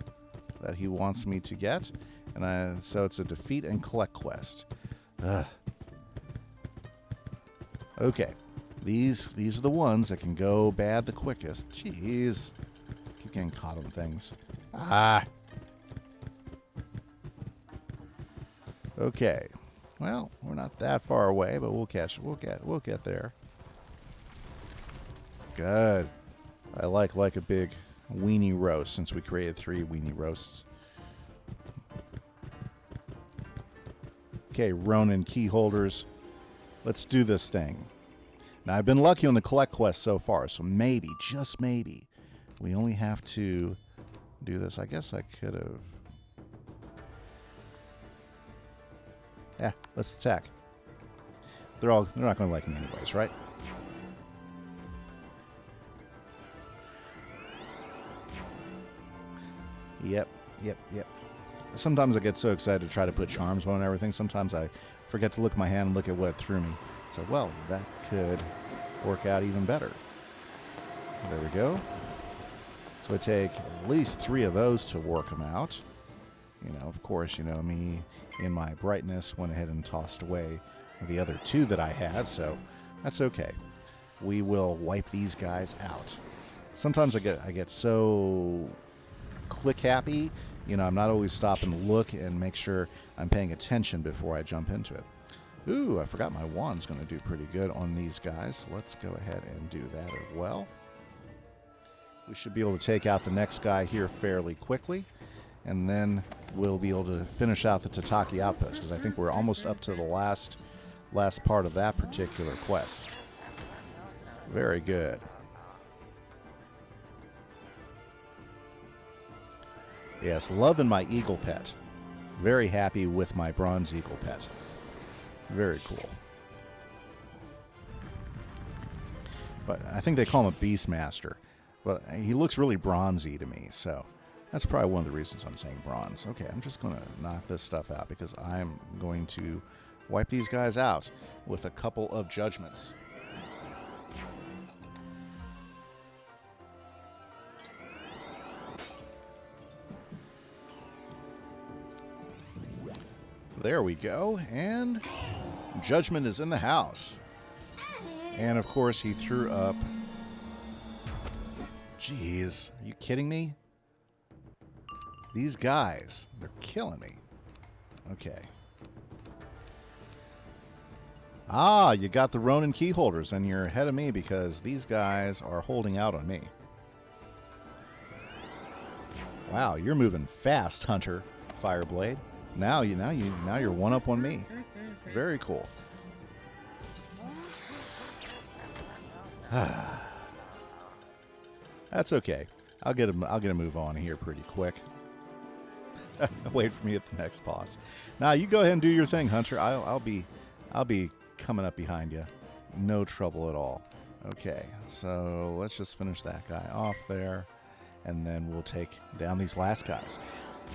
that he wants me to get. And so it's a defeat and collect quest. Ugh. Okay, these are the ones that can go bad the quickest. Jeez, keep getting caught on things. Okay, well, we're not that far away, but we'll get there. Good. I like a big weenie roast, since we created 3 weenie roasts. Okay, Ronin key holders. Let's do this thing. Now, I've been lucky on the collect quest so far, so maybe, just maybe, we only have to do this. I guess I could have... Yeah, let's attack. They're not going to like me anyways, right? Yep. Sometimes I get so excited to try to put charms on and everything. Sometimes I forget to look at my hand and look at what it threw me. So, well, that could work out even better. There we go. So I take at least 3 of those to work them out. You know, of course, you know, me in my brightness went ahead and tossed away the other 2 that I had, so that's okay. We will wipe these guys out. Sometimes I get so click happy, you know, I'm not always stopping to look and make sure I'm paying attention before I jump into it. Ooh, I forgot my wand's going to do pretty good on these guys. So let's go ahead and do that as well. We should be able to take out the next guy here fairly quickly. And then we'll be able to finish out the Tataki outpost, because I think we're almost up to the last part of that particular quest. Very good. Yes, loving my eagle pet. Very happy with my bronze eagle pet. Very cool. But I think they call him a Beastmaster. But he looks really bronzy to me, so that's probably one of the reasons I'm saying bronze. Okay, I'm just going to knock this stuff out because I'm going to wipe these guys out with a couple of judgments. There we go, and judgment is in the house. And of course he threw up. Jeez, are you kidding me? These guys, they're killing me. Okay. Ah, you got the Ronin key holders, and you're ahead of me because these guys are holding out on me. Wow, you're moving fast, Hunter Fireblade. Now you're one up on me. Very cool. That's okay. I'll get a move on here pretty quick. Wait for me at the next boss. Now you go ahead and do your thing, Hunter. I'll be coming up behind you. No trouble at all. Okay, so let's just finish that guy off there, and then we'll take down these last guys.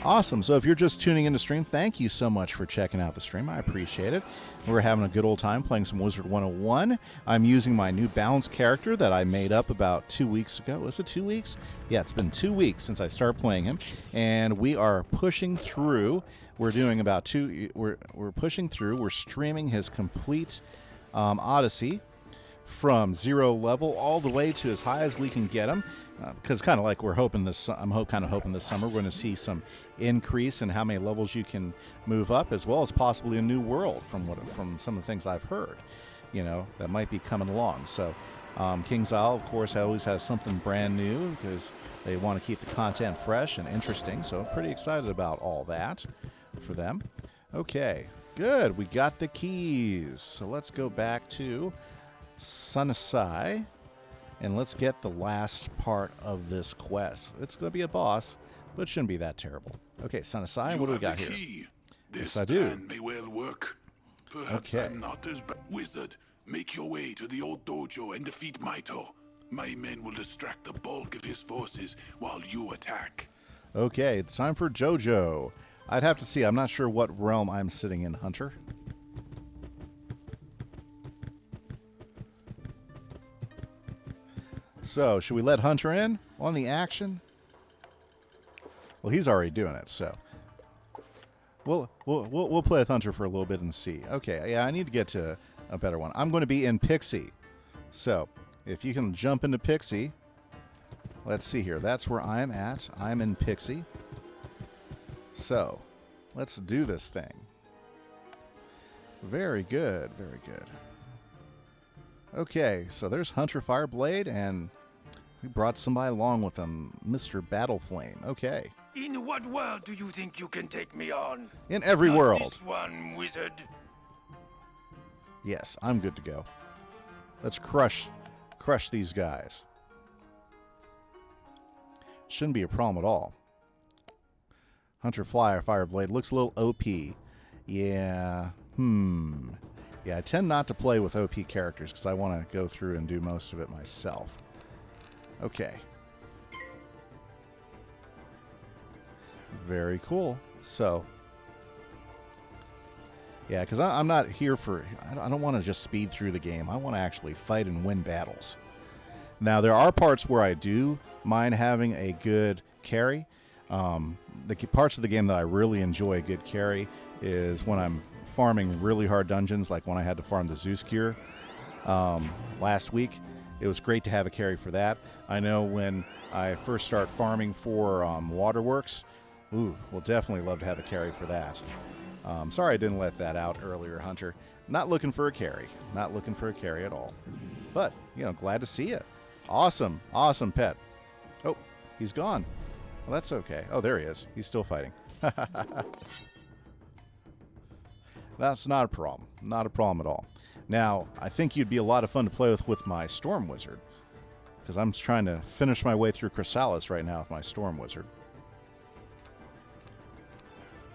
Awesome. So if you're just tuning in to stream, thank you so much for checking out the stream. I appreciate it. We're having a good old time playing some Wizard101. I'm using my new balance character that I made up about 2 weeks ago. Was it 2 weeks? Yeah, it's been 2 weeks since I started playing him, and we are pushing through. We're doing about we're pushing through. We're streaming his complete Odyssey from 0 level all the way to as high as we can get him, because kind of like we're hoping this. I'm kind of hoping this summer we're going to see some increase in how many levels you can move up, as well as possibly a new world from some of the things I've heard, you know, that might be coming along. So King's Isle, of course, always has something brand new because they want to keep the content fresh and interesting. So I'm pretty excited about all that for them. Okay, good. We got the keys. So let's go back to Sunasai, and let's get the last part of this quest. It's going to be a boss, but it shouldn't be that terrible. Okay, Sunasai, what do we got here? This Yes, I do. plan may well work. Perhaps Okay. I'm not as bad. Wizard, make your way to the old dojo and defeat Maito. My men will distract the bulk of his forces while you attack. Okay, it's time for JoJo. I'd have to see. I'm not sure what realm I'm sitting in, Hunter. So, should we let Hunter in on the action? Well, he's already doing it, so we'll play with Hunter for a little bit and see. Okay, yeah, I need to get to a better one. I'm going to be in Pixie. So, if you can jump into Pixie, let's see here. That's where I'm at. I'm in Pixie. So, let's do this thing. Very good, very good. Okay, so there's Hunter Fireblade, and we brought somebody along with him, Mr. Battleflame. Okay. In what world do you think you can take me on? In every Not world. This one, wizard. Yes, I'm good to go. Let's crush these guys. Shouldn't be a problem at all. Hunter Fireblade looks a little OP. Yeah. Yeah, I tend not to play with OP characters because I want to go through and do most of it myself. Okay. Very cool. So, yeah, because I'm not here for... I don't want to just speed through the game. I want to actually fight and win battles. Now, there are parts where I do mind having a good carry. The parts of the game that I really enjoy a good carry is when I'm farming really hard dungeons, like when I had to farm the Zeus gear last week. It was great to have a carry for that. I know when I first start farming for Waterworks, we'll definitely love to have a carry for that. Sorry I didn't let that out earlier, Hunter. Not looking for a carry. Not looking for a carry at all. But, glad to see you. Awesome. Awesome pet. Oh, he's gone. Well, that's okay. Oh, there he is. He's still fighting. That's not a problem. Not a problem at all. Now, I think you'd be a lot of fun to play with my Storm Wizard. Because I'm trying to finish my way through Chrysalis right now with my Storm Wizard.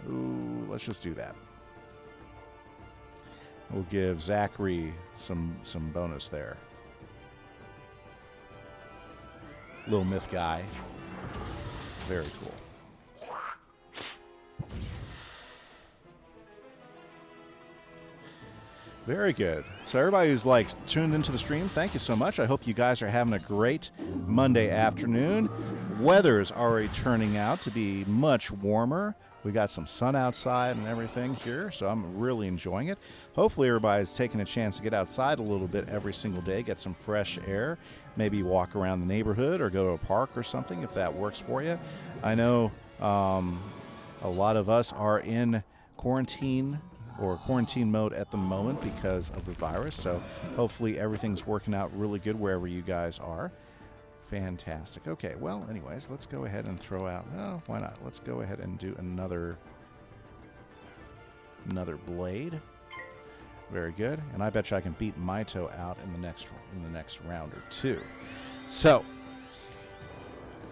Ooh, let's just do that. We'll give Zachary some bonus there. Little myth guy. Very cool. Very good. So everybody who's tuned into the stream, thank you so much. I hope you guys are having a great Monday afternoon. Weather's already turning out to be much warmer. We got some sun outside and everything here, so I'm really enjoying it. Hopefully everybody's taking a chance to get outside a little bit every single day, get some fresh air, maybe walk around the neighborhood or go to a park or something if that works for you. I know a lot of us are in quarantine mode at the moment because of the virus, so hopefully everything's working out really good wherever you guys are. Fantastic. Okay, well, anyways, let's go ahead and throw out... Oh, why not? Let's go ahead and do another blade. Very good. And I bet you I can beat Maito out in the next round or two. So,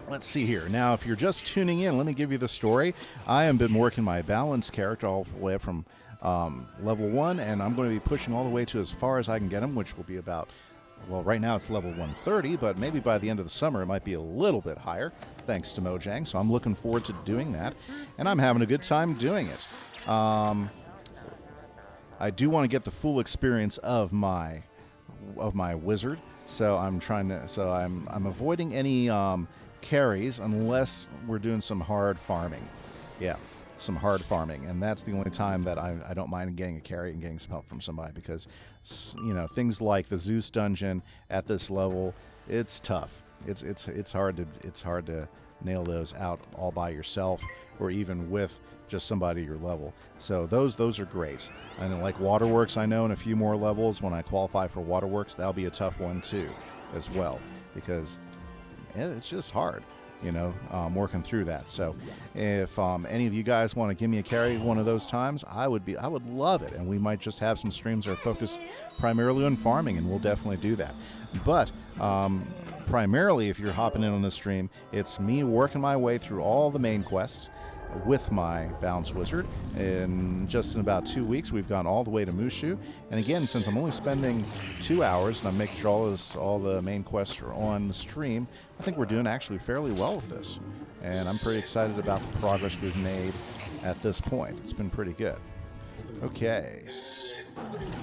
let's see here. Now, if you're just tuning in, let me give you the story. I have been working my balanced character all the way up from level 1, and I'm going to be pushing all the way to as far as I can get him, which will be about... Well, right now it's level 130, but maybe by the end of the summer it might be a little bit higher, thanks to Mojang. So I'm looking forward to doing that, and I'm having a good time doing it. I do want to get the full experience of my wizard, so I'm avoiding any carries unless we're doing some hard farming. Yeah. Some hard farming, and that's the only time that I don't mind getting a carry and getting some help from somebody, because things like the Zeus dungeon at this level, it's tough. It's hard to nail those out all by yourself, or even with just somebody your level. So those are great. I know, like Waterworks, I know in a few more levels when I qualify for Waterworks, that'll be a tough one too, as well, because it's just hard. Working through that. So if any of you guys want to give me a carry one of those times, I would love it. And we might just have some streams that are focused primarily on farming, and we'll definitely do that. But primarily, if you're hopping in on this stream, it's me working my way through all the main quests with my Balanced Wizard. In about 2 weeks, we've gone all the way to Mushu. And again, since I'm only spending 2 hours and I'm making sure all the main quests are on the stream, I think we're doing actually fairly well with this. And I'm pretty excited about the progress we've made at this point. It's been pretty good. Okay.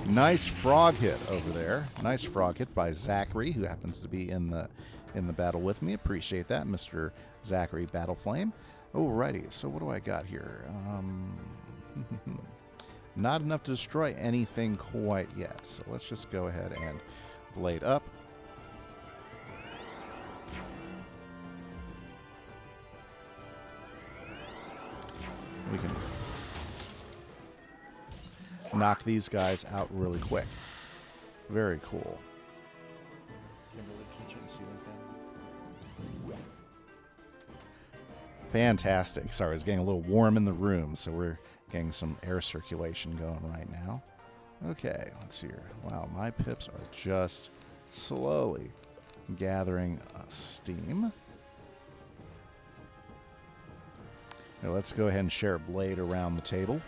Nice frog hit over there. Nice frog hit by Zachary, who happens to be in the battle with me. Appreciate that, Mr. Zachary Battleflame. Alrighty, so what do I got here? Not enough to destroy anything quite yet, so let's just go ahead and blade up. We can knock these guys out really quick. Very cool. Fantastic. Sorry, it's getting a little warm in the room, so we're getting some air circulation going right now. Okay, let's see here. Wow, my pips are just slowly gathering steam. Now let's go ahead and share a blade around the table.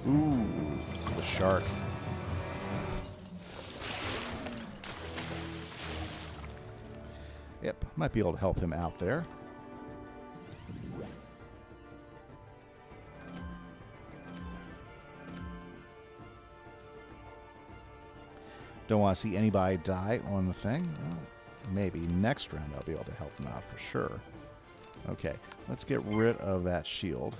Ooh, the shark. Yep, might be able to help him out there. Don't want to see anybody die on the thing. Well, maybe next round I'll be able to help him out for sure. Okay, let's get rid of that shield.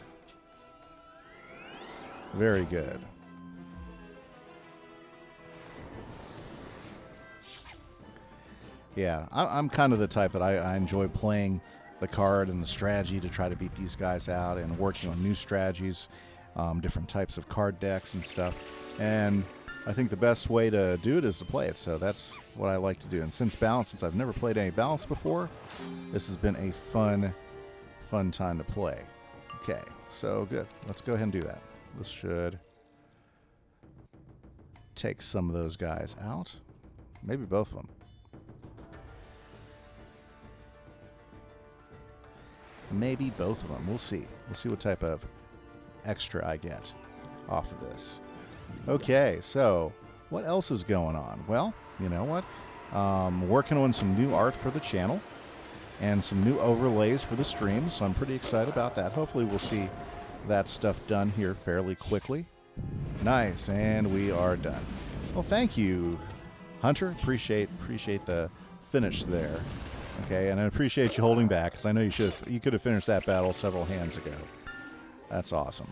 Very good. Yeah, I'm kind of the type that I enjoy playing the card and the strategy to try to beat these guys out and working on new strategies, different types of card decks and stuff. And I think the best way to do it is to play it, so that's what I like to do. And since I've never played any Balance before, this has been a fun time to play. Okay, so good. Let's go ahead and do that. This should take some of those guys out. Maybe both of them. Maybe both of them. We'll see. We'll see what type of extra I get off of this. Okay, so what else is going on? Well, you know what? Working on some new art for the channel and some new overlays for the streams, so I'm pretty excited about that. Hopefully we'll see that stuff done here fairly quickly. Nice, and we are done. Well, thank you, Hunter. Appreciate the finish there. Okay, and I appreciate you holding back, because I know you could have finished that battle several hands ago. That's awesome.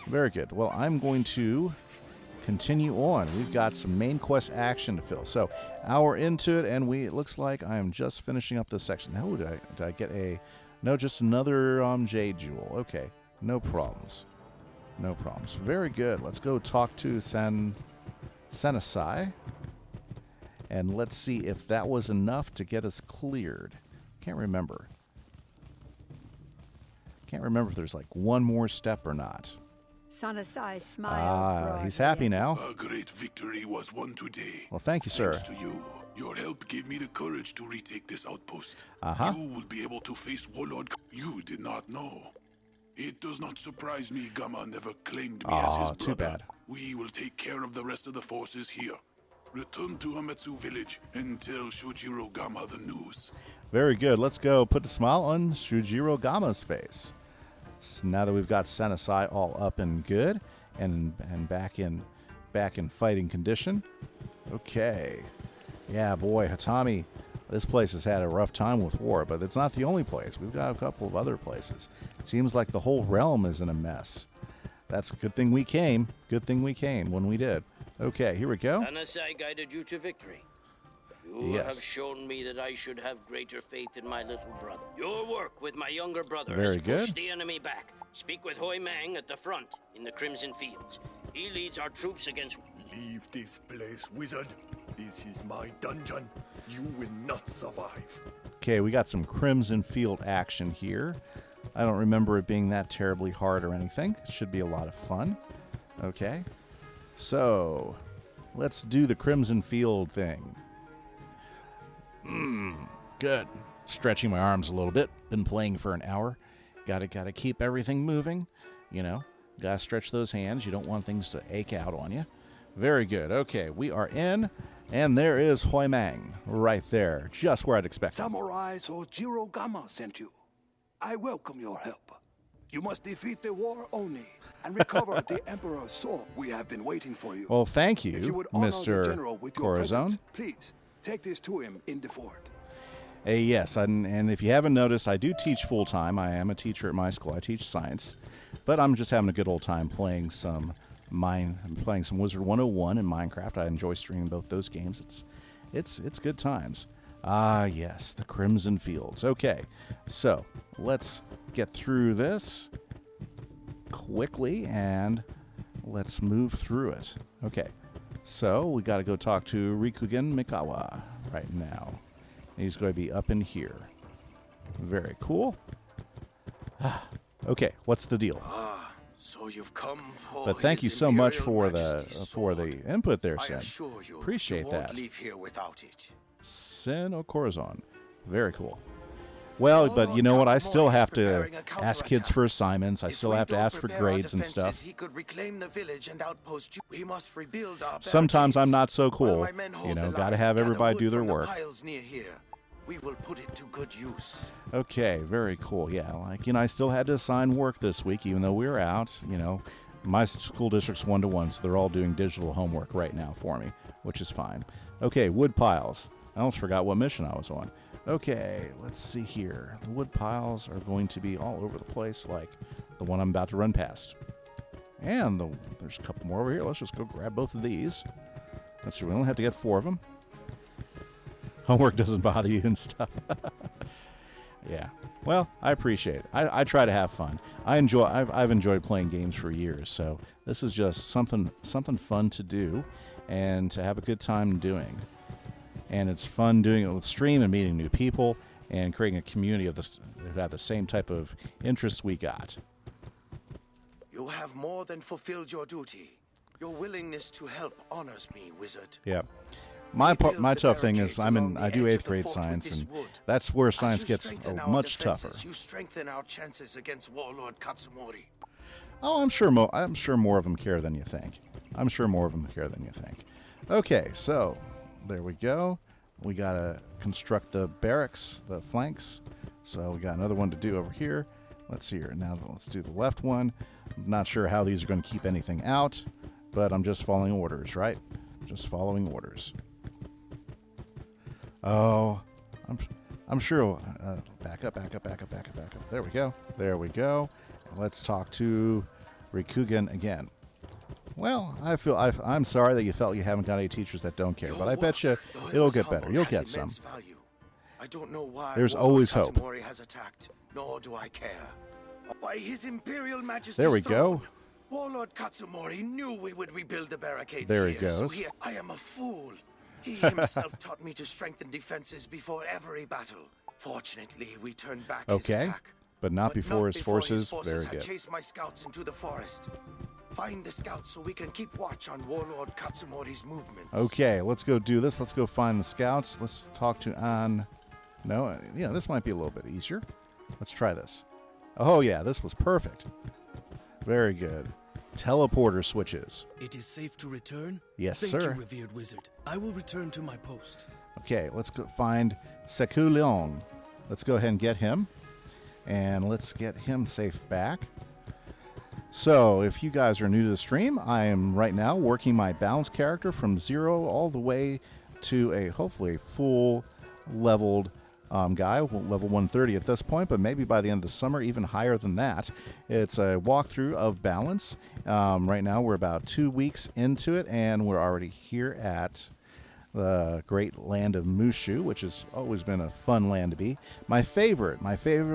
Very good. Well, I'm going to continue on. We've got some main quest action to fill. So, hour into it, and it looks like I am just finishing up this section. Now, did I get a... No, just another Jade Jewel. Okay, no problems. No problems. Very good. Let's go talk to Senasai. And let's see if that was enough to get us cleared. Can't remember. Can't remember if there's like one more step or not. Sanasai smiles. He's happy now. A great victory was won today. Well, thank you, sir. Thanks to you. Your help gave me the courage to retake this outpost. You will be able to face Warlord. You did not know. It does not surprise me Gamma never claimed me as his brother. Too bad. We will take care of the rest of the forces here. Return to Hametsu village and tell Shujiro Gamma the news. Very good. Let's go put a smile on Shujiro Gamma's face. So now that we've got Senasai all up and good and back in fighting condition. Okay. Yeah, boy, Hatami, this place has had a rough time with war, but it's not the only place. We've got a couple of other places. It seems like the whole realm is in a mess. That's a good thing we came. Good thing we came when we did. Okay, here we go. Anasai guided you to victory. You have shown me that I should have greater faith in my little brother. Your work with my younger brother has pushed the enemy back. Speak with Hoi Mang at the front in the Crimson Fields. He leads our troops against... Leave this place, wizard. This is my dungeon. You will not survive. Okay, we got some Crimson Field action here. I don't remember it being that terribly hard or anything. It should be a lot of fun. Okay. So, let's do the Crimson Field thing. Good. Stretching my arms a little bit. Been playing for an hour. Gotta keep everything moving. You know, gotta stretch those hands. You don't want things to ache out on you. Very good. Okay, we are in, and there is Hoi Mang right there, just where I'd expect. Samurai Shujiro Gamma sent you. I welcome your help. You must defeat the war Oni and recover the Emperor's sword. We have been waiting for you. Well, thank you, if you would honor Mr. the general with your presence, please take this to him in the fort. Yes, and if you haven't noticed, I do teach full-time. I am a teacher at my school. I teach science, but I'm just having a good old time playing some Wizard101 and Minecraft. I enjoy streaming both those games. It's good times. Yes, the Crimson Fields. Okay, so let's get through this quickly and let's move through it. Okay, so we got to go talk to Rikugen Mikawa right now. He's going to be up in here. Very cool. Okay, what's the deal? So you've come for But thank you so much for the input there, I Sen. assure you, Appreciate you that. won't leave here without it. Sen Corazon. Very cool. Well, but you know what? I still have to ask kids for assignments. I still have to ask for grades and stuff. He could reclaim the village and outpost. We must rebuild our Sometimes I'm not so cool. While my men hold You know, the got to line, have gather everybody wood do their from the work. piles near here. we will put it to good use. Okay, very cool. Yeah, like, I still had to assign work this week, even though we were out. My school district's 1-to-1, so they're all doing digital homework right now for me, which is fine. Okay, wood piles. I almost forgot what mission I was on. Okay, let's see here. The wood piles are going to be all over the place, like the one I'm about to run past. And there's a couple more over here. Let's just go grab both of these. Let's see, we only have to get 4 of them. Homework doesn't bother you and stuff. Yeah. Well, I appreciate it. I try to have fun. I've enjoyed playing games for years, so this is just something fun to do and to have a good time doing. And it's fun doing it with stream and meeting new people and creating a community of this that have the same type of interest we got. You have more than fulfilled your duty. Your willingness to help honors me, wizard. Yeah. My tough thing is I do 8th grade science, and that's where science gets much tougher. You strengthen our chances against Warlord Katsumori. Oh, I'm sure more of them care than you think. Okay, so there we go. We gotta construct the barracks, the flanks. So we got another one to do over here. Let's see here. Now let's do the left one. I'm not sure how these are going to keep anything out, but I'm just following orders, right? Just following orders. Oh, I'm sure. Back up. There we go. Let's talk to Rikugen again. Well, I'm sorry that you felt you haven't got any teachers that don't care, but I bet you it'll get better. You'll get some. I don't know why there's always hope. Katsumori has attacked, nor do I care. By His Imperial Majesty's there we throne, go. Warlord Katsumori knew we would rebuild the barricades there here, he goes. So I am a fool. He himself taught me to strengthen defenses before every battle. Fortunately, we turned back his attack. But not before his forces. Very had good. chased my scouts into the forest. Find the scouts so we can keep watch on Warlord Katsumori's movements. Okay, let's go do this. Let's go find the scouts. Let's talk to An. No, this might be a little bit easier. Let's try this. Oh, yeah, this was perfect. Very good. Teleporter switches. It is safe to return? Yes, Thank sir. you, revered wizard. I will return to my post. Okay, let's go find Seku Leon. Let's go ahead and get him. And let's get him safe back. So, if you guys are new to the stream, I am right now working my balance character from 0 all the way to a hopefully full leveled guy, level 130 at this point, but maybe by the end of the summer, even higher than that. It's a walkthrough of balance. Right now, we're about 2 weeks into it, and we're already here at the great land of Mushu, which has always been a fun land to be. My favorite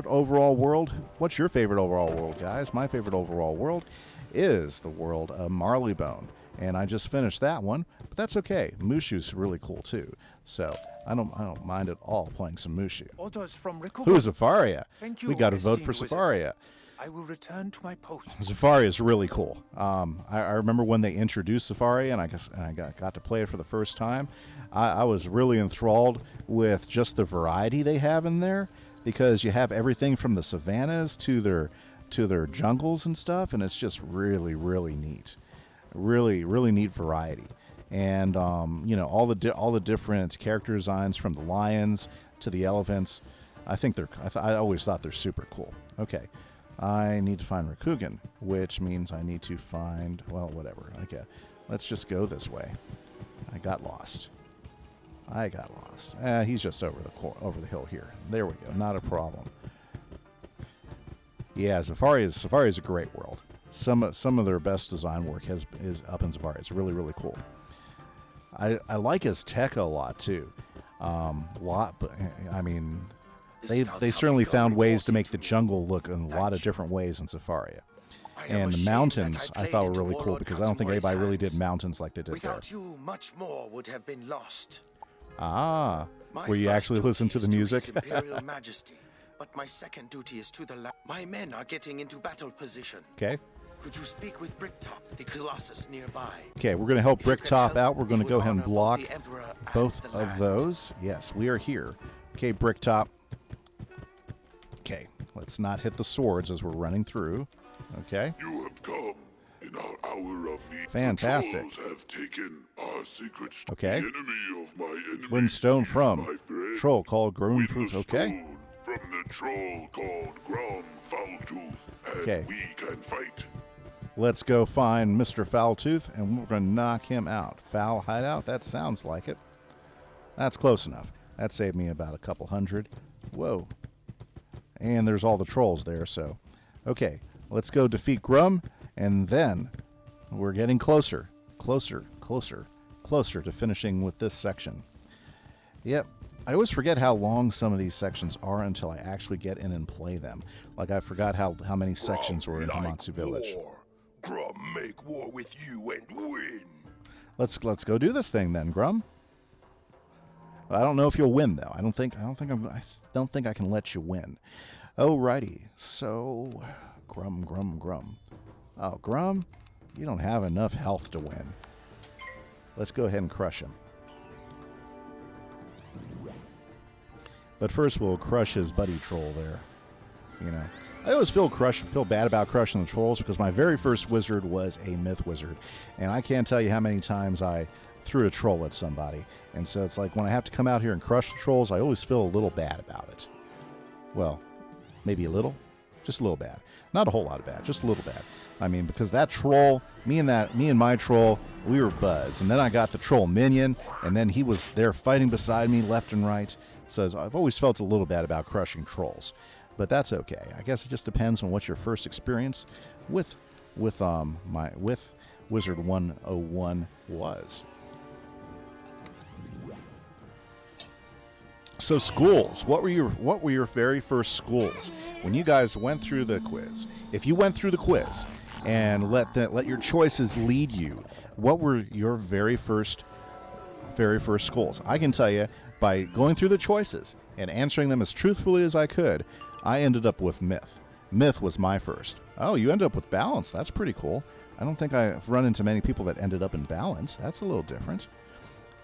overall world. What's your favorite overall world, guys? My favorite overall world is the world of Marleybone, and I just finished that one, but that's okay. Mushu's really cool too, so I don't mind at all playing some Mushu. Orders from Rikugen. Who is Zafaria? Thank you, We got to vote for esteemed Zafaria. I will return to my post. Zafaria is really cool. I remember when they introduced Zafaria, and I got to play it for the first time. I was really enthralled with just the variety they have in there, because you have everything from the savannas to their jungles and stuff, and it's just really, really neat. Really, really neat variety. And all the different character designs, from the lions to the elephants. I always thought they're super cool. Okay. I need to find Rikugen, which means I need to find, well, whatever. Okay, let's just go this way. I got lost. He's just over the hill here. There we go. Not a problem. Yeah, Zafaria is a great world. Some of their best design work is up in Zafaria. It's really, really cool. I like Azteca a lot too. But I mean, they certainly found ways to make the jungle look in a lot of different ways in Zafaria. And the mountains I thought were really cool, because I don't think anybody really did mountains like they did there. Without you, much more would have been lost. Ah, where you actually listen to the music? His Imperial Majesty, but my second duty is to the land. My men are getting into battle position. Okay. Could you speak with Bricktop, the Colossus nearby? Okay, we're going to help Bricktop out. We're going to go ahead and block both of those. Yes, we are here. Okay, Bricktop. Okay, let's not hit the swords as we're running through. Okay. You have come in our hour of need. Fantastic. The trolls have taken our secret. Okay. The enemy of my enemy Windstone from my friend. troll called Grumfruit. Okay. From the troll called Foultooth, and okay. We can fight. Let's go find Mr. Foultooth, and we're going to knock him out. Foul hideout? That sounds like it. That's close enough. That saved me about a couple hundred. Whoa. And there's all the trolls there, so. Okay, let's go defeat Grum, and then we're getting closer to finishing with this section. Yep. I always forget how long some of these sections are until I actually get in and play them. Like, I forgot how many sections were in Hamatsu Village. Grum make war with you and win. Let's go do this thing then, Grum. I don't know if you'll win though. I don't think I can let you win. Alrighty. So, Grum. Oh, Grum, you don't have enough health to win. Let's go ahead and crush him. But first, we'll crush his buddy troll there. You know, I always feel bad about crushing the trolls because my very first wizard was a myth wizard, and I can't tell you how many times I threw a troll at somebody. And so it's like when I have to come out here and crush the trolls, I always feel a little bad about it. Well, maybe a little, just a little bad. Not a whole lot of bad, just a little bad. I mean, because that troll, me and my troll, we were buds. And then I got the troll minion, and then he was there fighting beside me left and right. So I've always felt a little bad about crushing trolls, but that's okay. I guess it just depends on what your first experience with Wizard101 was. So schools, what were your very first schools when you guys went through the quiz? If you went through the quiz and let your choices lead you, what were your very first schools? I can tell you, by going through the choices and answering them as truthfully as I could, I ended up with Myth. Myth was my first. Oh, you ended up with Balance. That's pretty cool. I don't think I've run into many people that ended up in Balance. That's a little different.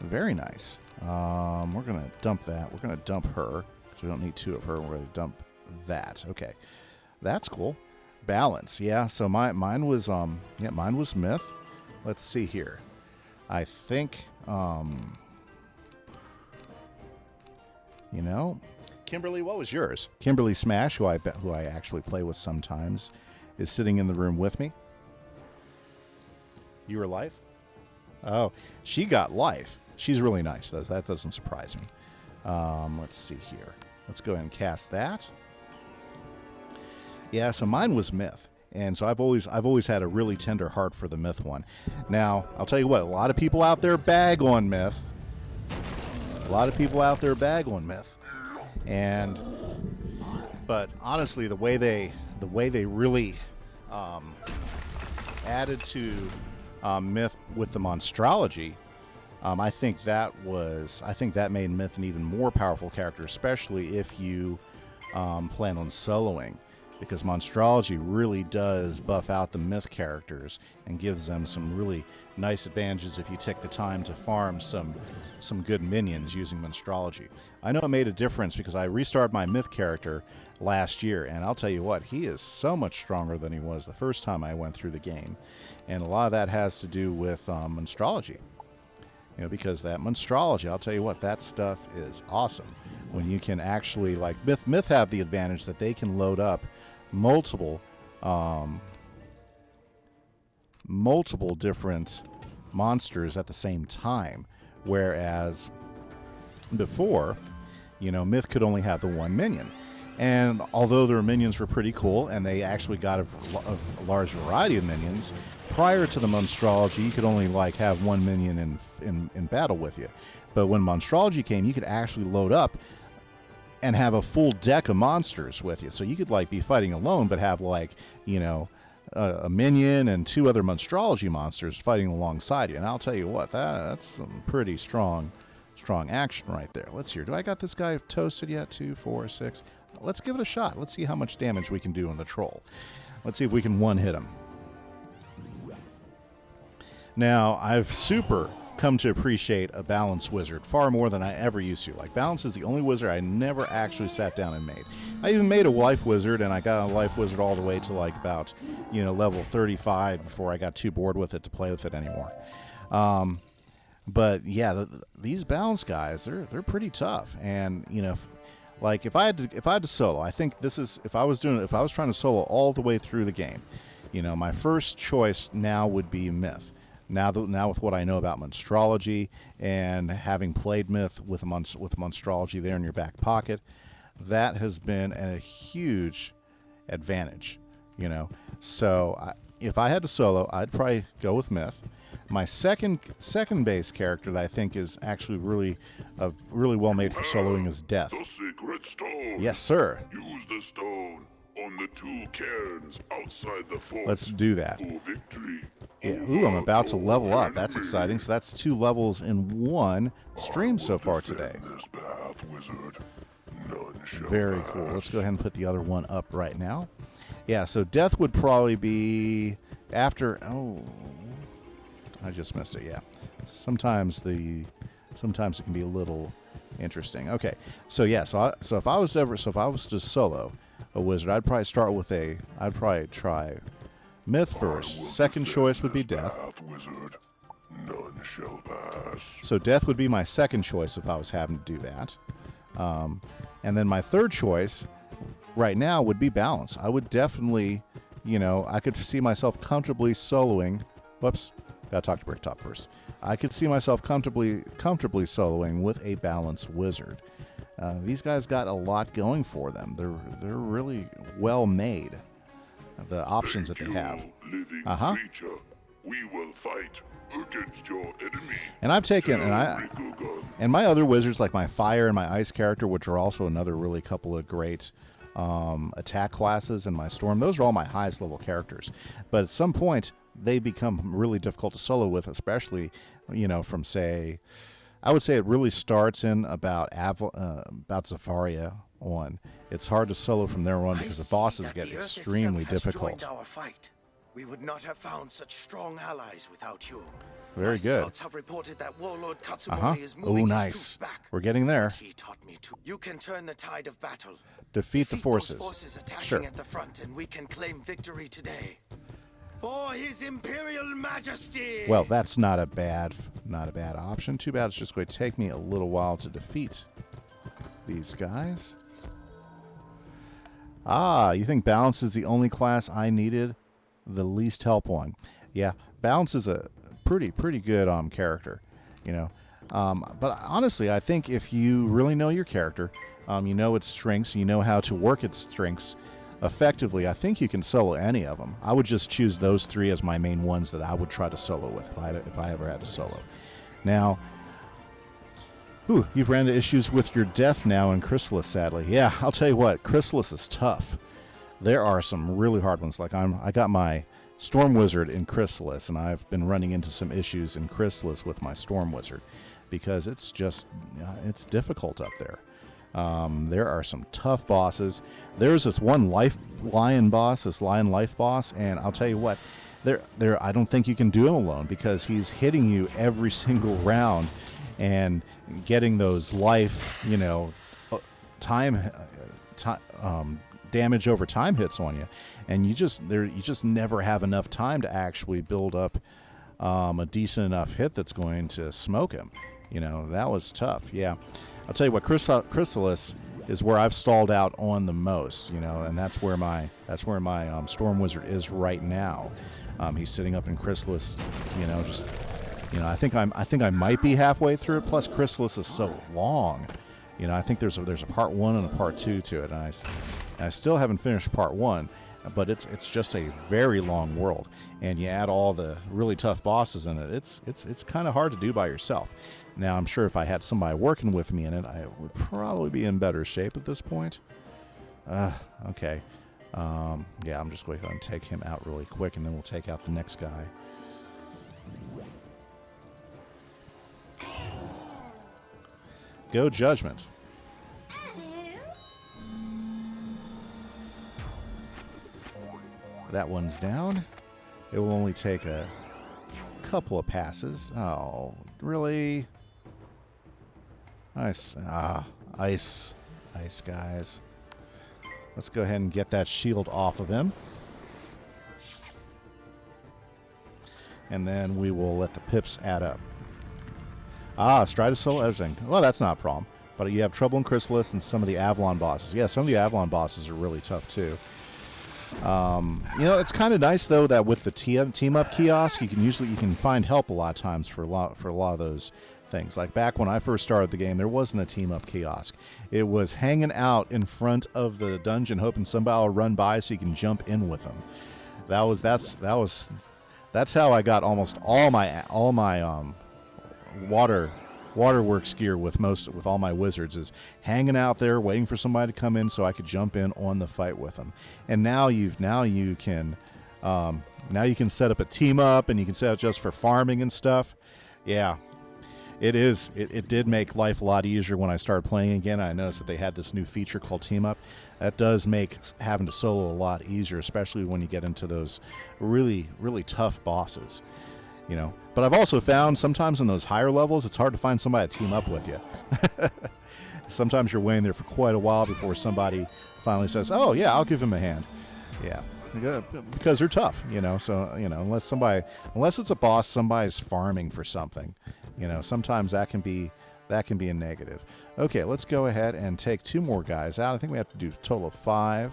Very nice. We're going to dump that. We're going to dump her because we don't need two of her. We're going to dump that. Okay. That's cool. Balance. Yeah, so mine was Myth. Let's see here. I think you know, Kimberly, what was yours? Kimberly Smash, who I actually play with sometimes, is sitting in the room with me. You were Life? Oh, she got Life. She's really nice, though. That doesn't surprise me. Let's see here. Let's go ahead and cast that. Yeah, so mine was Myth. And so I've always had a really tender heart for the Myth one. Now, I'll tell you what, a lot of people out there bag on Myth. But honestly, the way they really added to Myth with the monstrology, I think that made Myth an even more powerful character, especially if you plan on soloing, because monstrology really does buff out the Myth characters and gives them some really nice advantages if you take the time to farm some good minions using monstrology. I know it made a difference because I restarted my Myth character last year, and I'll tell you what, he is so much stronger than he was the first time I went through the game, and a lot of that has to do with monstrology. You know, because that monstrology, I'll tell you what, that stuff is awesome. When you can actually, like, Myth have the advantage that they can load up multiple different monsters at the same time, whereas before, you know, Myth could only have the one minion. And although their minions were pretty cool, and they actually got a large variety of minions, prior to the monstrology, you could only like have one minion in battle with you. But when monstrology came, you could actually load up and have a full deck of monsters with you. So you could like be fighting alone, but have like, you know, a minion and two other monstrology monsters fighting alongside you. And I'll tell you what, that's some pretty strong action right there. Let's see here. Do I got this guy toasted yet? 2, 4, 6. Let's give it a shot. Let's see how much damage we can do on the troll. Let's see if we can one-hit him. Now, I've super come to appreciate a balanced wizard far more than I ever used to. Like, balance is the only wizard I never actually sat down and made. I even made a life wizard, and I got a life wizard all the way to like about, you know, level 35 before I got too bored with it to play with it anymore. But yeah, these balance guys, they're pretty tough. And you know, like if I had to solo, I think this is if I was trying to solo all the way through the game, you know, my first choice now would be Myth. Now with what I know about Monstrology and having played Myth with Monstrology there in your back pocket, that has been a huge advantage, you know. So if I had to solo, I'd probably go with Myth. My second base character that I think is actually really well made for soloing is Death. The secret stone. Yes, sir. Use the stone on the 2 cairns outside the fort. Let's do that. For victory. Yeah. Ooh, I'm about to level up. That's exciting. So that's 2 levels in 1 stream so far today. This path, wizard. None shall Very pass. cool. Let's go ahead and put the other one up right now. Yeah, so Death would probably be after. Oh, I just missed it. Yeah, sometimes it can be a little interesting. Okay, so yeah, so if I was to solo a wizard, I'd probably try Myth first. Second choice would be Death. Wizard. None shall pass. So Death would be my second choice if I was having to do that. And then my third choice right now would be Balance. I would definitely, you know, I could see myself comfortably soloing. Whoops, gotta talk to Bricktop first. I could see myself comfortably soloing with a Balance wizard. These guys got a lot going for them. They're really well made. The options that they have. Living creature. We will fight against your enemy. And I've taken and my other wizards like my fire and my ice character, which are also another really couple of great attack classes, and my storm. Those are all my highest level characters. But at some point they become really difficult to solo with, especially, you know, from say, I would say it really starts in about Zafaria on. It's hard to solo from there on because the bosses get extremely difficult. Our fight. We would not have found such strong allies without you. Very good. Scouts have reported that Warlord Katsumori is moving his nice. troops back. We're getting there. He taught me to. You can turn the tide of battle. Defeat the forces. Those forces attacking Sure. at the front, and we can claim victory today. For His Imperial Majesty. Well, that's not a bad option. Too bad it's just going to take me a little while to defeat these guys. You think Balance is the only class I needed the least help on? Yeah, Balance is a pretty good character, you know. But honestly, I think if you really know your character, you know its strengths, you know how to work its strengths effectively, I think you can solo any of them. I would just choose those 3 as my main ones that I would try to solo with if I ever had to solo. Now, you've ran into issues with your Death now in Chrysalis, sadly. Yeah, I'll tell you what, Chrysalis is tough. There are some really hard ones. Like I got my Storm Wizard in Chrysalis, and I've been running into some issues in Chrysalis with my Storm Wizard because it's just it's difficult up there. There are some tough bosses. There's this one lion life boss, and I'll tell you what, I don't think you can do him alone because he's hitting you every single round and getting those life, you know, damage over time hits on you, and you just never have enough time to actually build up a decent enough hit that's going to smoke him. You know, that was tough. Yeah, I'll tell you what, Chrysalis is where I've stalled out on the most. You know, and that's where my Storm Wizard is right now. He's sitting up in Chrysalis. You know, just, you know, I think I might be halfway through it. Plus, Chrysalis is so long. You know, I think there's a part 1 and a part 2 to it, and I still haven't finished part 1, but it's just a very long world, and you add all the really tough bosses in it. It's kind of hard to do by yourself. Now, I'm sure if I had somebody working with me in it, I would probably be in better shape at this point. Okay. Yeah, I'm just going to go ahead and take him out really quick, and then we'll take out the next guy. Go Judgment. That one's down. It will only take a couple of passes. Oh, really? Nice. Ice, guys. Let's go ahead and get that shield off of him. And then we will let the pips add up. Stridosol, everything. Well, that's not a problem. But you have trouble in Chrysalis and some of the Avalon bosses. Yeah, some of the Avalon bosses are really tough, too. It's kind of nice, though, that with the team-up kiosk, you can find help a lot of times for a lot of those things. Like back when I first started the game, there wasn't a team-up kiosk. It was hanging out in front of the dungeon, hoping somebody will run by so you can jump in with them. That's how I got almost all my waterworks gear with all my wizards, is hanging out there waiting for somebody to come in so I could jump in on the fight with them. And now you can set up a team up, and you can set up just for farming and stuff. Yeah. It did make life a lot easier when I started playing again. I noticed that they had this new feature called Team Up. That does make having to solo a lot easier, especially when you get into those really, really tough bosses. But I've also found sometimes in those higher levels, it's hard to find somebody to team up with you. Sometimes you're waiting there for quite a while before somebody finally says, "Oh yeah, I'll give him a hand." Yeah, because they're tough, So unless it's a boss, somebody's farming for something. Sometimes that can be a negative. Okay, let's go ahead and take 2 more guys out. I think we have to do a total of 5.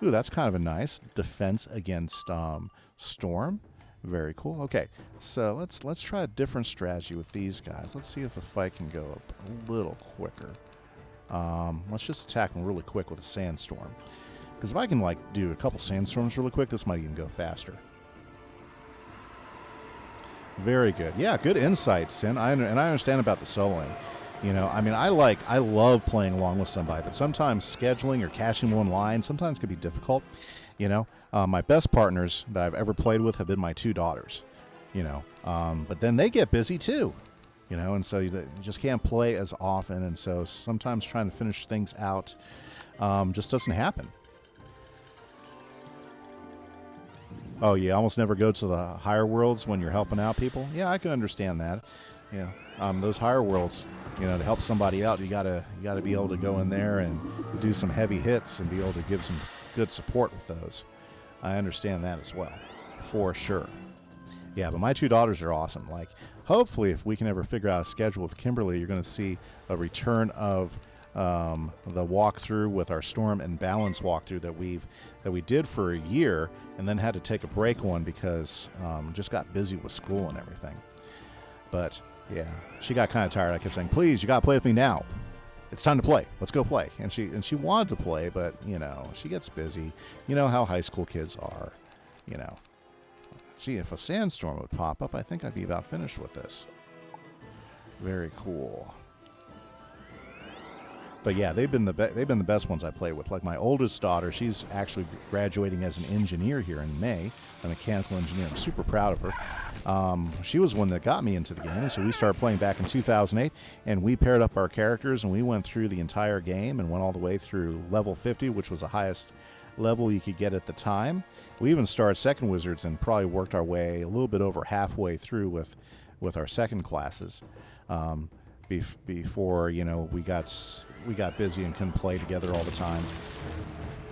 Ooh, that's kind of a nice defense against Storm. Very cool. Okay, so let's try a different strategy with these guys. Let's see if the fight can go up a little quicker. Let's just attack them really quick with a sandstorm. Because if I can do a couple sandstorms really quick, this might even go faster. Very good. Yeah, good insight, Sin. I understand about the soloing. I love playing along with somebody, but sometimes scheduling or caching one line sometimes can be difficult. My best partners that I've ever played with have been my 2 daughters. But then they get busy too. And so you just can't play as often, and so sometimes trying to finish things out just doesn't happen. Oh, you almost never go to the higher worlds when you're helping out people? Yeah, I can understand that. Those higher worlds, to help somebody out, you gotta be able to go in there and do some heavy hits and be able to give some good support with those. I understand that as well, for sure. Yeah, but my 2 daughters are awesome. Hopefully, if we can ever figure out a schedule with Kimberly, you're going to see a return of the walkthrough with our Storm and Balance walkthrough that we did for a year, and then had to take a break on because just got busy with school and everything. But yeah, she got kind of tired. I kept saying, "Please, you got to play with me now. It's time to play. Let's go play." And she wanted to play, but she gets busy. You know how high school kids are. Gee, if a sandstorm would pop up, I think I'd be about finished with this. Very cool. But yeah, they've been the best ones I played with. Like my oldest daughter, she's actually graduating as an engineer here in May, a mechanical engineer. I'm super proud of her. She was one that got me into the game, so we started playing back in 2008, and we paired up our characters, and we went through the entire game and went all the way through level 50, which was the highest level you could get at the time. We even started second wizards and probably worked our way a little bit over halfway through with our second classes. Before we got busy and couldn't play together all the time.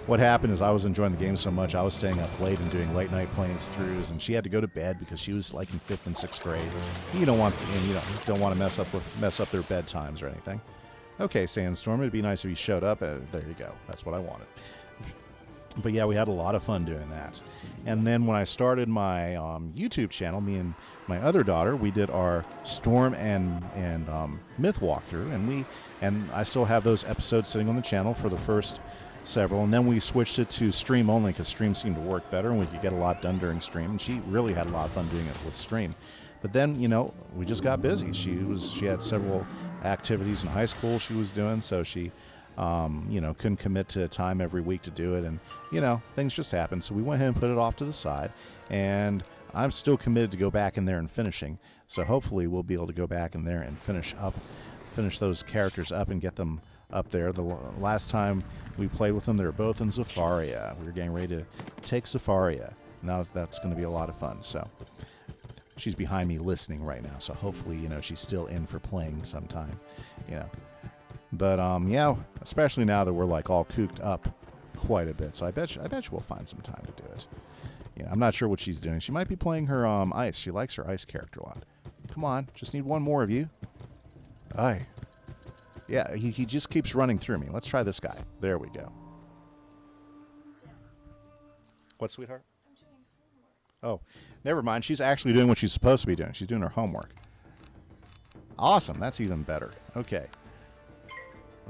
What happened is I was enjoying the game so much I was staying up late and doing late night playing throughs, and she had to go to bed because she was in 5th and 6th grade. You don't want to mess up their bedtimes or anything. Okay, Sandstorm, it'd be nice if you showed up. There you go. That's what I wanted. But yeah, we had a lot of fun doing that. And then when I started my YouTube channel, me and my other daughter, we did our Storm and Myth walkthrough, and I still have those episodes sitting on the channel for the first several. And then we switched it to stream only because stream seemed to work better, and we could get a lot done during stream. And she really had a lot of fun doing it with stream. But then we just got busy. She had several activities in high school she was doing, so she couldn't commit to time every week to do it, and things just happened. So we went ahead and put it off to the side, and I'm still committed to go back in there and finishing. So hopefully we'll be able to go back in there and finish those characters up and get them up there. The last time we played with them, they were both in Zafaria. We were getting ready to take Zafaria. Now that's going to be a lot of fun. So she's behind me listening right now, so hopefully she's still in for playing sometime. But yeah, especially now that we're all cooped up quite a bit, so I bet you we'll find some time to do it. I'm not sure what she's doing. She might be playing her ice. She likes her ice character a lot. Come on, just need one more of you. Aye. Yeah, he just keeps running through me. Let's try this guy. There we go. What, sweetheart? I'm doing homework. Oh, never mind. She's actually doing what she's supposed to be doing. She's doing her homework. Awesome. That's even better. Okay.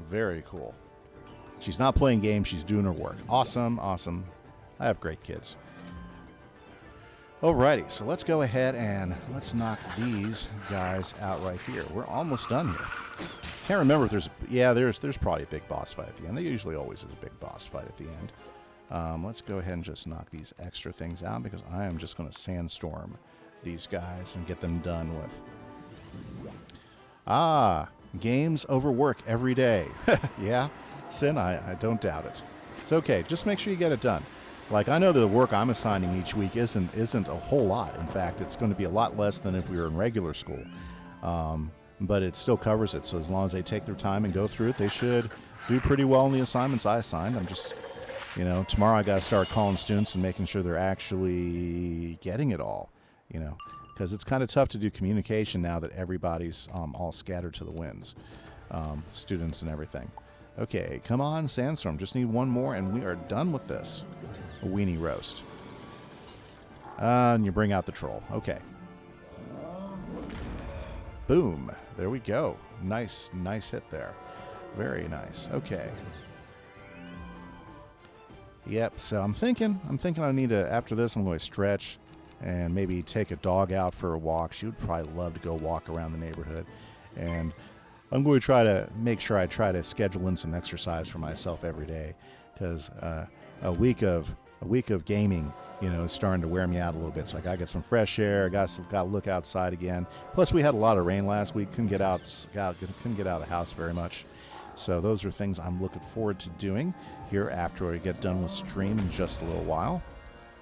Very cool. She's not playing games. She's doing her work. Awesome. Awesome. I have great kids. Alrighty. So let's go ahead and let's knock these guys out right here. We're almost done here. Can't remember if there's... Yeah, there's probably a big boss fight at the end. There usually always is a big boss fight at the end. Let's go ahead and just knock these extra things out because I am just going to sandstorm these guys and get them done with. Ah, games over work every day. Yeah, Sin, I don't doubt it. It's okay. Just make sure you get it done. Like, I know the work I'm assigning each week isn't a whole lot. In fact, it's going to be a lot less than if we were in regular school. But it still covers it. So as long as they take their time and go through it, they should do pretty well in the assignments I assigned. I'm just... You know, tomorrow I got to start calling students and making sure they're actually getting it all, you know, because it's kind of tough to do communication now that everybody's all scattered to the winds, students and everything. Okay, come on, Sandstorm. Just need one more and we are done with this. A weenie roast. And you bring out the troll. Okay. Boom. There we go. Nice hit there. Very nice. Okay. Yep, so I'm thinking I need to, after this, I'm going to stretch and maybe take a dog out for a walk. She would probably love to go walk around the neighborhood. And I'm going to try to make sure I try to schedule in some exercise for myself every day because a week of gaming, you know, is starting to wear me out a little bit. So I got to get some fresh air. I got to look outside again. Plus, we had a lot of rain last week. Couldn't get out of the house very much. So those are things I'm looking forward to doing here after I get done with stream in just a little while.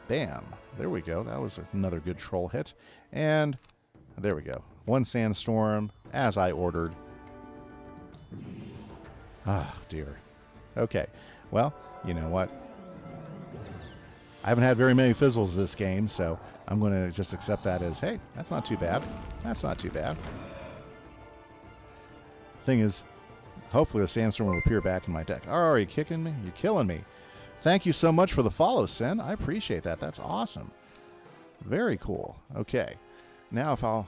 Bam. There we go. That was another good troll hit. And there we go. One sandstorm, as I ordered. Ah, dear. Okay. Well, you know what? I haven't had very many fizzles this game, so I'm going to just accept that as, hey, that's not too bad. That's not too bad. Thing is, hopefully the sandstorm will appear back in my deck. Oh, are you kicking me? You're killing me. Thank you so much for the follow, Sin. I appreciate that. That's awesome. Very cool. Okay. Now if I'll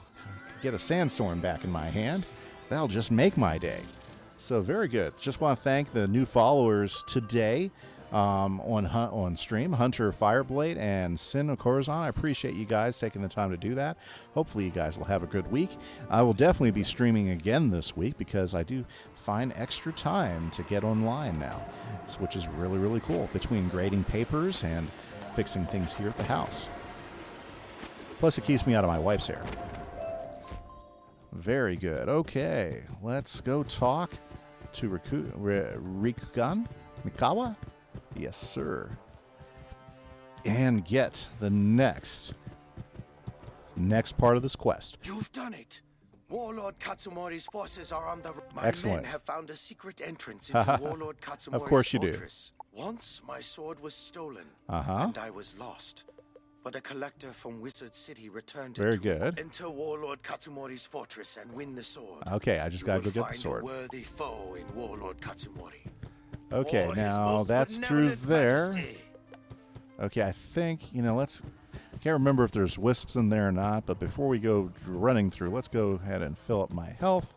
get a sandstorm back in my hand, that'll just make my day. So very good. Just want to thank the new followers today on stream, Hunter Fireblade and Sin of Corazon. I appreciate you guys taking the time to do that. Hopefully you guys will have a good week. I will definitely be streaming again this week because I do find extra time to get online now, which is really, really cool, between grading papers and fixing things here at the house. Plus, it keeps me out of my wife's hair. Very good. Okay, let's go talk to Rikugan Mikawa. Yes, sir. And get the next part of this quest. You've done it. Warlord Katsumori's forces are on the... My Excellent. men have found a secret entrance into Warlord Katsumori's Of course you fortress. Once my sword was stolen, and I was lost. But a collector from Wizard City returned Very it to good. Enter Warlord Katsumori's fortress and win the sword. Okay, I just gotta go get the sword. You will find a worthy foe in Warlord Katsumori. Okay, now that's through there. Okay, I think, you know, I can't remember if there's wisps in there or not, but before we go running through, let's go ahead and fill up my health.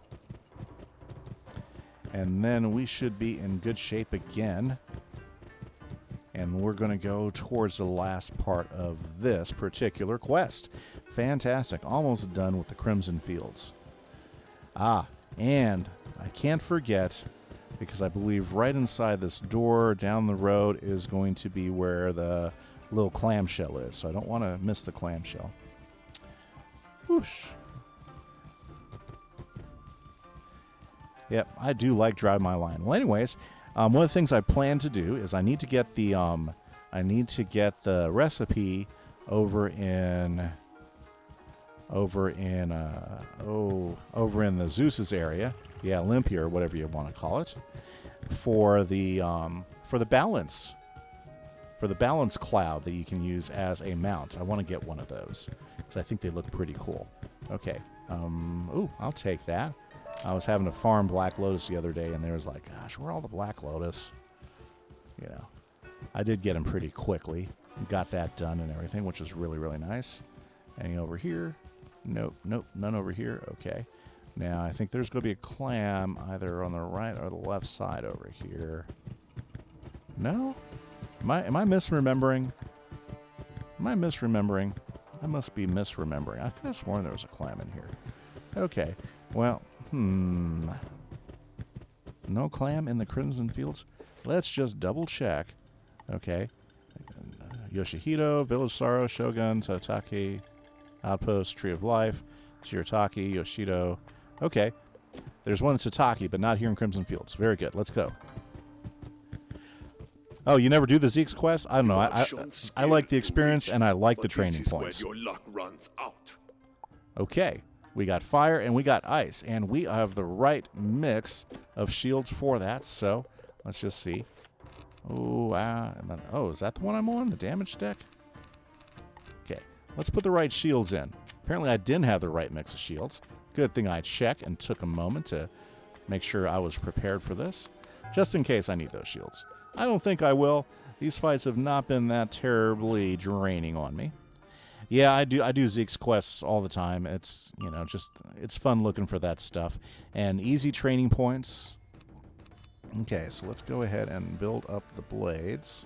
And then we should be in good shape again. And we're going to go towards the last part of this particular quest. Fantastic. Almost done with the Crimson Fields. Ah, and I can't forget, because I believe right inside this door down the road is going to be where the little clamshell is. So I don't want to miss the clamshell. Whoosh. Yep, I do like Drive My Line. Well, anyways, one of the things I plan to do is I need to get the recipe over in the Zeus's area, yeah, Olympia or whatever you want to call it, for the balance cloud that you can use as a mount. I want to get one of those because I think they look pretty cool. Okay, ooh, I'll take that. I was having to farm Black Lotus the other day, and there was like, gosh, where are all the Black Lotus? You know, I did get them pretty quickly. Got that done and everything, which is really, really nice. Any over here? Nope, nope, none over here. Okay. Now, I think there's going to be a clam either on the right or the left side over here. No? Am I misremembering? Am I misremembering? I must be misremembering. I could have sworn there was a clam in here. Okay. Well, no clam in the Crimson Fields? Let's just double check. Okay. Yoshihito, Village Sorrow, Shogun, Tataki, Outpost, Tree of Life, Shirataki, Yoshido. Okay. There's one in Tataki, but not here in Crimson Fields. Very good. Let's go. Oh, you never do the Zeke's quest? I don't know. I like the experience, and I like the training points. Your luck runs out. Okay. We got fire, and we got ice, and we have the right mix of shields for that, so let's just see. Oh, is that the one I'm on? The damage deck? Okay, let's put the right shields in. Apparently I didn't have the right mix of shields. Good thing I checked and took a moment to make sure I was prepared for this, just in case I need those shields. I don't think I will. These fights have not been that terribly draining on me. Yeah, I do Zeke's quests all the time. It's, you know, just, it's fun looking for that stuff. And easy training points. Okay, so let's go ahead and build up the blades.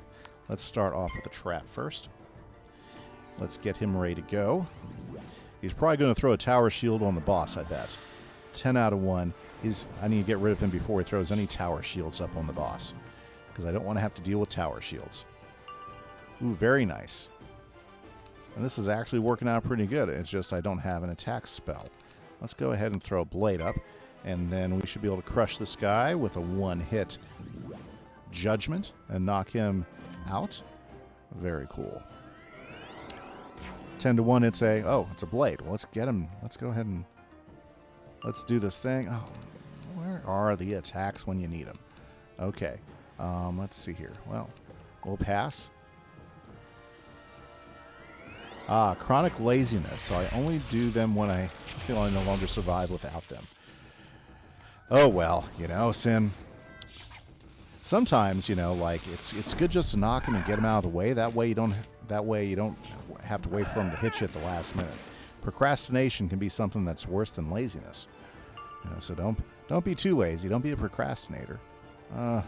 Let's start off with the trap first. Let's get him ready to go. He's probably going to throw a tower shield on the boss, I bet. 10 out of 1. I need to get rid of him before he throws any tower shields up on the boss, because I don't want to have to deal with tower shields. Ooh, very nice. And this is actually working out pretty good. It's just I don't have an attack spell. Let's go ahead and throw a blade up. And then we should be able to crush this guy with a one-hit judgment and knock him out. Very cool. 10 to 1, it's a blade. Well, let's get him. Let's go ahead and let's do this thing. Oh, where are the attacks when you need them? Okay. Let's see here. Well, we'll pass. Chronic laziness. So I only do them when I feel I no longer survive without them. Oh, well, you know, Sin. Sometimes, you know, like it's good just to knock him and get him out of the way. That way you don't have to wait for him to hit you at the last minute. Procrastination can be something that's worse than laziness. You know, so don't be too lazy. Don't be a procrastinator. I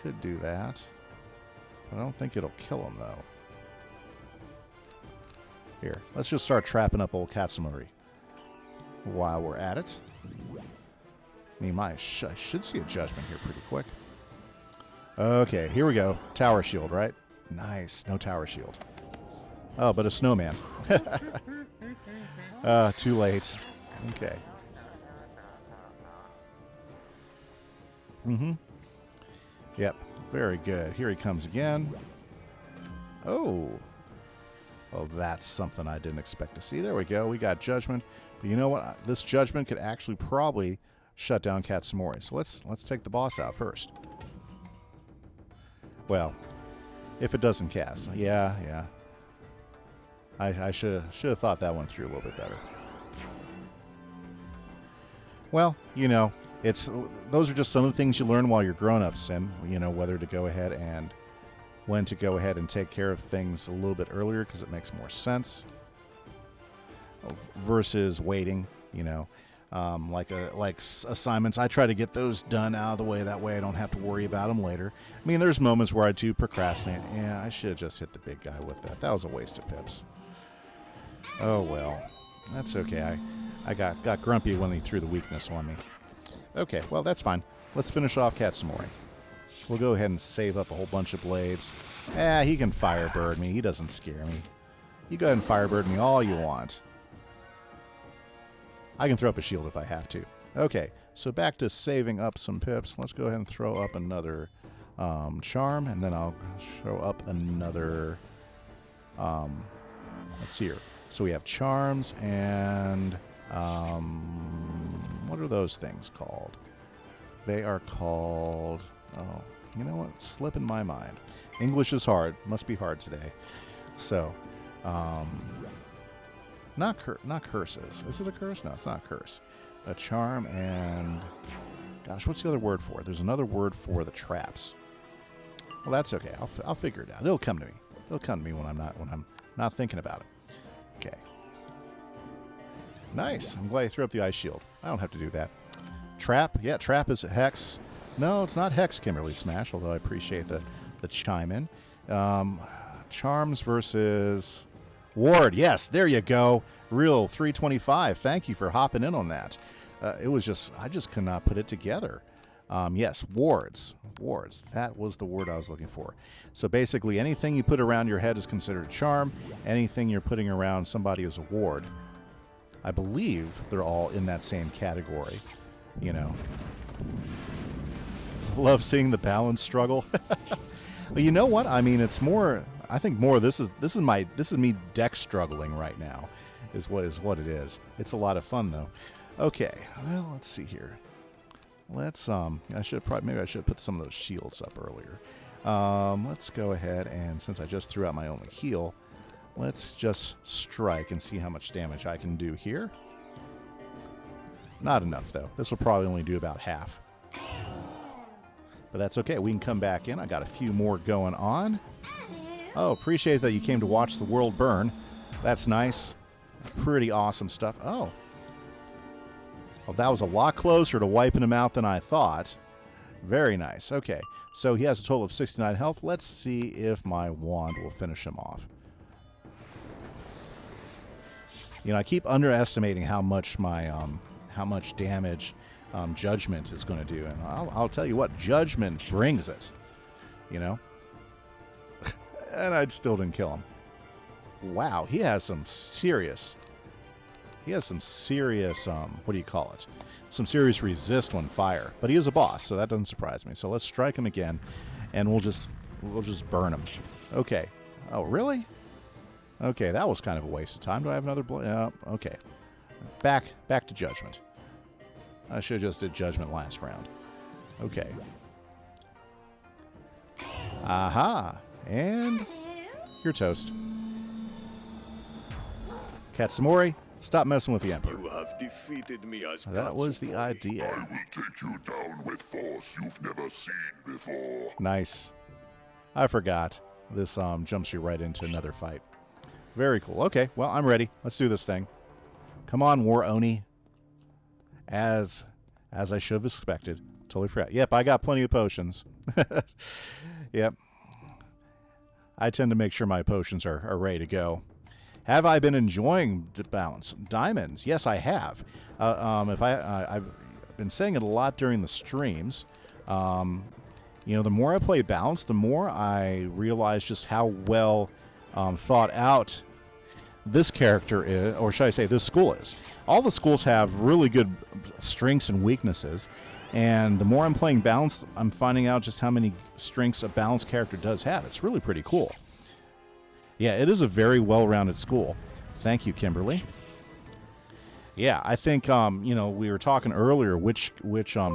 could do that, but I don't think it'll kill him though. Here, let's just start trapping up old Katsumori while we're at it. I mean, I should see a judgment here pretty quick. Okay, here we go. Tower shield, right? Nice. No tower shield. Oh, but a snowman. Too late. Okay. Yep. Very good. Here he comes again. Oh. Well, that's something I didn't expect to see. There we go. We got judgment. But you know what? This judgment could actually probably shut down Katsumori. So let's take the boss out first. Well, if it doesn't cast. Yeah. I should have thought that one through a little bit better. Well, you know, those are just some of the things you learn while you're grown-ups, and you know whether to go ahead and when to go ahead and take care of things a little bit earlier because it makes more sense versus waiting, you know. Like assignments, I try to get those done out of the way. That way I don't have to worry about them later. I mean, there's moments where I do procrastinate. Yeah, I should have just hit the big guy with that. That was a waste of pips. Oh, well. That's okay. I got grumpy when he threw the weakness on me. Okay, well, that's fine. Let's finish off Katsumori. We'll go ahead and save up a whole bunch of blades. He can Firebird me. He doesn't scare me. You go ahead and Firebird me all you want. I can throw up a shield if I have to. Okay, so back to saving up some pips. Let's go ahead and throw up another charm, and then I'll throw up another... let's see here. So we have charms and... what are those things called? They are called... Oh, you know what? It's slipping my mind. English is hard. Must be hard today. So, not curses. Is it a curse? No, it's not a curse. a charm, and gosh, what's the other word for it? There's another word for the traps. Well, that's okay. I'll figure it out. It'll come to me. It'll come to me when I'm not thinking about it. Okay. Nice. I'm glad you threw up the ice shield. I don't have to do that. Trap. Yeah, trap is hex. No, it's not hex, Kimberly Smash, although I appreciate the chime in. Charms versus ward. Yes, there you go. Real 325. Thank you for hopping in on that. It was just, I just could not put it together. Yes, wards. Wards. That was the word I was looking for. So basically, anything you put around your head is considered a charm. Anything you're putting around somebody is a ward. I believe they're all in that same category. You know. Love seeing the balance struggle. Well, you know what? I mean, it's more. I think more. This is me deck struggling right now. Is what it is. It's a lot of fun though. Okay. Well, let's see here. Let's I should have put some of those shields up earlier. Let's go ahead and since I just threw out my only heal, let's just strike and see how much damage I can do here. Not enough though. This will probably only do about half. But that's okay. We can come back in. I got a few more going on. Oh, appreciate that you came to watch the world burn. That's nice. Pretty awesome stuff. Oh. Well, that was a lot closer to wiping him out than I thought. Very nice. Okay. So he has a total of 69 health. Let's see if my wand will finish him off. You know, I keep underestimating how much my damage Judgment is going to do, and I'll tell you what, Judgment brings it. You know, and I still didn't kill him. Wow, he has some serious. What do you call it? Some serious resist when fire. But he is a boss, so that doesn't surprise me. So let's strike him again, and we'll just burn him. Okay. Oh, really? Okay, that was kind of a waste of time. Do I have another blade? Okay. Back to Judgment. I should have just did Judgment last round. Okay. Aha. And you're toast. Katsumori, stop messing with the Emperor. You have defeated me as that was the idea. I will take you down with force you've never seen before. Nice. I forgot. This jumps you right into another fight. Very cool. Okay, well, I'm ready. Let's do this thing. Come on, War Oni. As I should have expected. Totally forgot. Yep, I got plenty of potions. Yep. I tend to make sure my potions are ready to go. Have I been enjoying balance? Diamonds. Yes, I have. I've been saying it a lot during the streams. You know, the more I play balance, the more I realize just how well thought out this character is, or should I say this school is. All the schools have really good strengths and weaknesses, and the more I'm playing balanced, I'm finding out just how many strengths a balanced character does have. It's really pretty cool. Yeah, it is a very well-rounded school. Thank you, Kimberly. Yeah, I think, you know, we were talking earlier which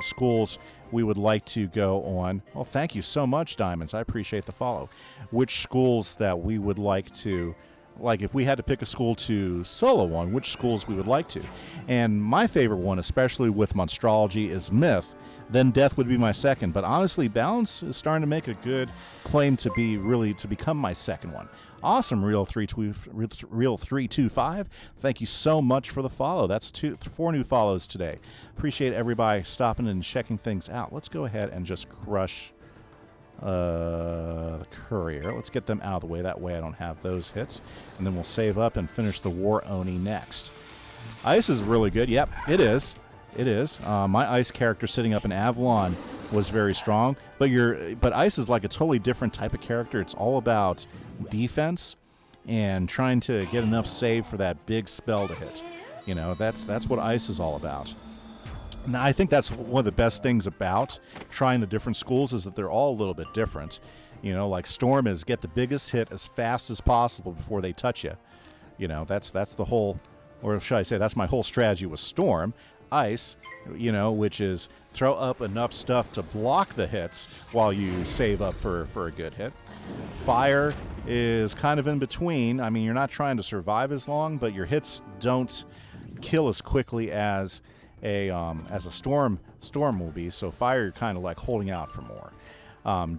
schools we would like to go on. Well, thank you so much, Diamonds. I appreciate the follow. Which schools that we would like to, like if we had to pick a school to solo on, which schools we would like to. And my favorite one, especially with Monstrology, is Myth. Then Death would be my second. But honestly, Balance is starting to make a good claim to become my second one. Awesome, Real 325. Thank you so much for the follow. That's 4 new follows today. Appreciate everybody stopping and checking things out. Let's go ahead and just crush the Courier. Let's get them out of the way. That way I don't have those hits. And then we'll save up and finish the War Oni next. Ice is really good. Yep, it is. It is. My Ice character sitting up in Avalon was very strong. But Ice is like a totally different type of character. It's all about defense and trying to get enough save for that big spell to hit. You know, that's what Ice is all about. Now, I think that's one of the best things about trying the different schools is that they're all a little bit different. You know, like Storm is get the biggest hit as fast as possible before they touch you. You know, that's the whole, or should I say, that's my whole strategy with Storm. Ice, you know, which is throw up enough stuff to block the hits while you save up for a good hit. Fire is kind of in between. I mean, you're not trying to survive as long, but your hits don't kill as quickly as as a storm will be. So fire, you're kind of like holding out for more.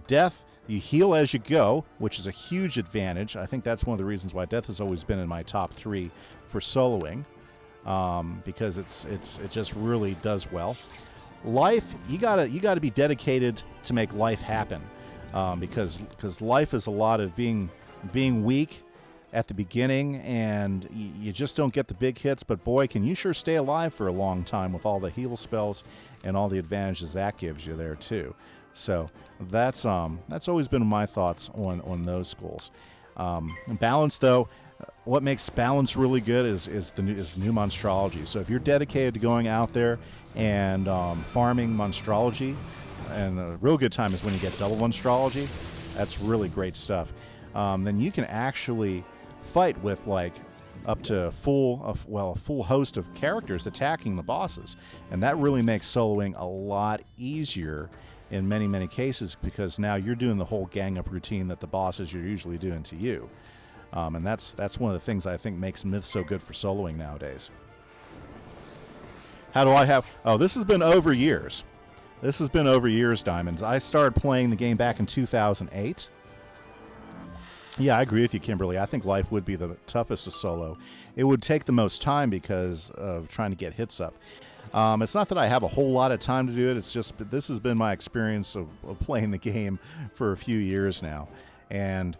Death, you heal as you go, which is a huge advantage. I think that's one of the reasons why death has always been in my top 3 for soloing, because it just really does well. Life, you gotta be dedicated to make life happen, because life is a lot of being weak at the beginning, and you just don't get the big hits, but boy, can you sure stay alive for a long time with all the heal spells and all the advantages that gives you there too. So that's always been my thoughts on those schools. Balance, though, what makes balance really good is new monstrology. So if you're dedicated to going out there and farming monstrology, and a real good time is when you get double monstrology. That's really great stuff. Then you can actually fight with like up to a full host of characters attacking the bosses, and that really makes soloing a lot easier in many cases, because now you're doing the whole gang up routine that the bosses are usually doing to you, and that's one of the things I think makes Myth so good for soloing nowadays. How do I have? Oh, this has been over years. This has been over years, Diamonds. I started playing the game back in 2008. Yeah, I agree with you, Kimberly. I think life would be the toughest to solo. It would take the most time because of trying to get hits up. It's not that I have a whole lot of time to do it. It's just this has been my experience of playing the game for a few years now. And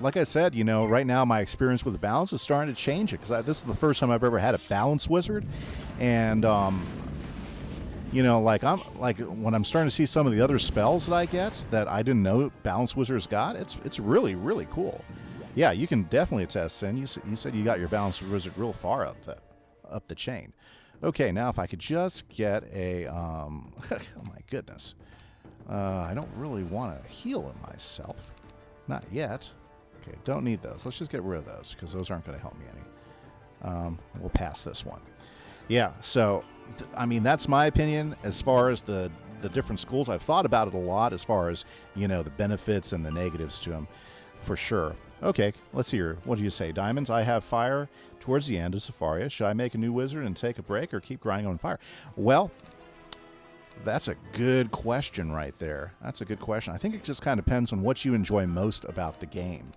like I said, right now my experience with the balance is starting to change it, because this is the first time I've ever had a balance wizard. And when I'm starting to see some of the other spells that I get that I didn't know balance wizards got, it's really, really cool. Yeah, you can definitely attest, Sin. You said you got your balance wizard real far up the chain. Okay, now if I could just get a oh my goodness, I don't really want to heal myself, not yet. Okay, don't need those. Let's just get rid of those, because those aren't going to help me any. We'll pass this one. Yeah, so I mean, that's my opinion as far as the different schools. I've thought about it a lot as far as the benefits and the negatives to them, for sure. Okay, let's hear. What do you say, Diamonds? I have fire towards the end of Safaria. Should I make a new wizard and take a break, or keep grinding on fire? Well, that's a good question right there. That's a good question. I think it just kind of depends on what you enjoy most about the game.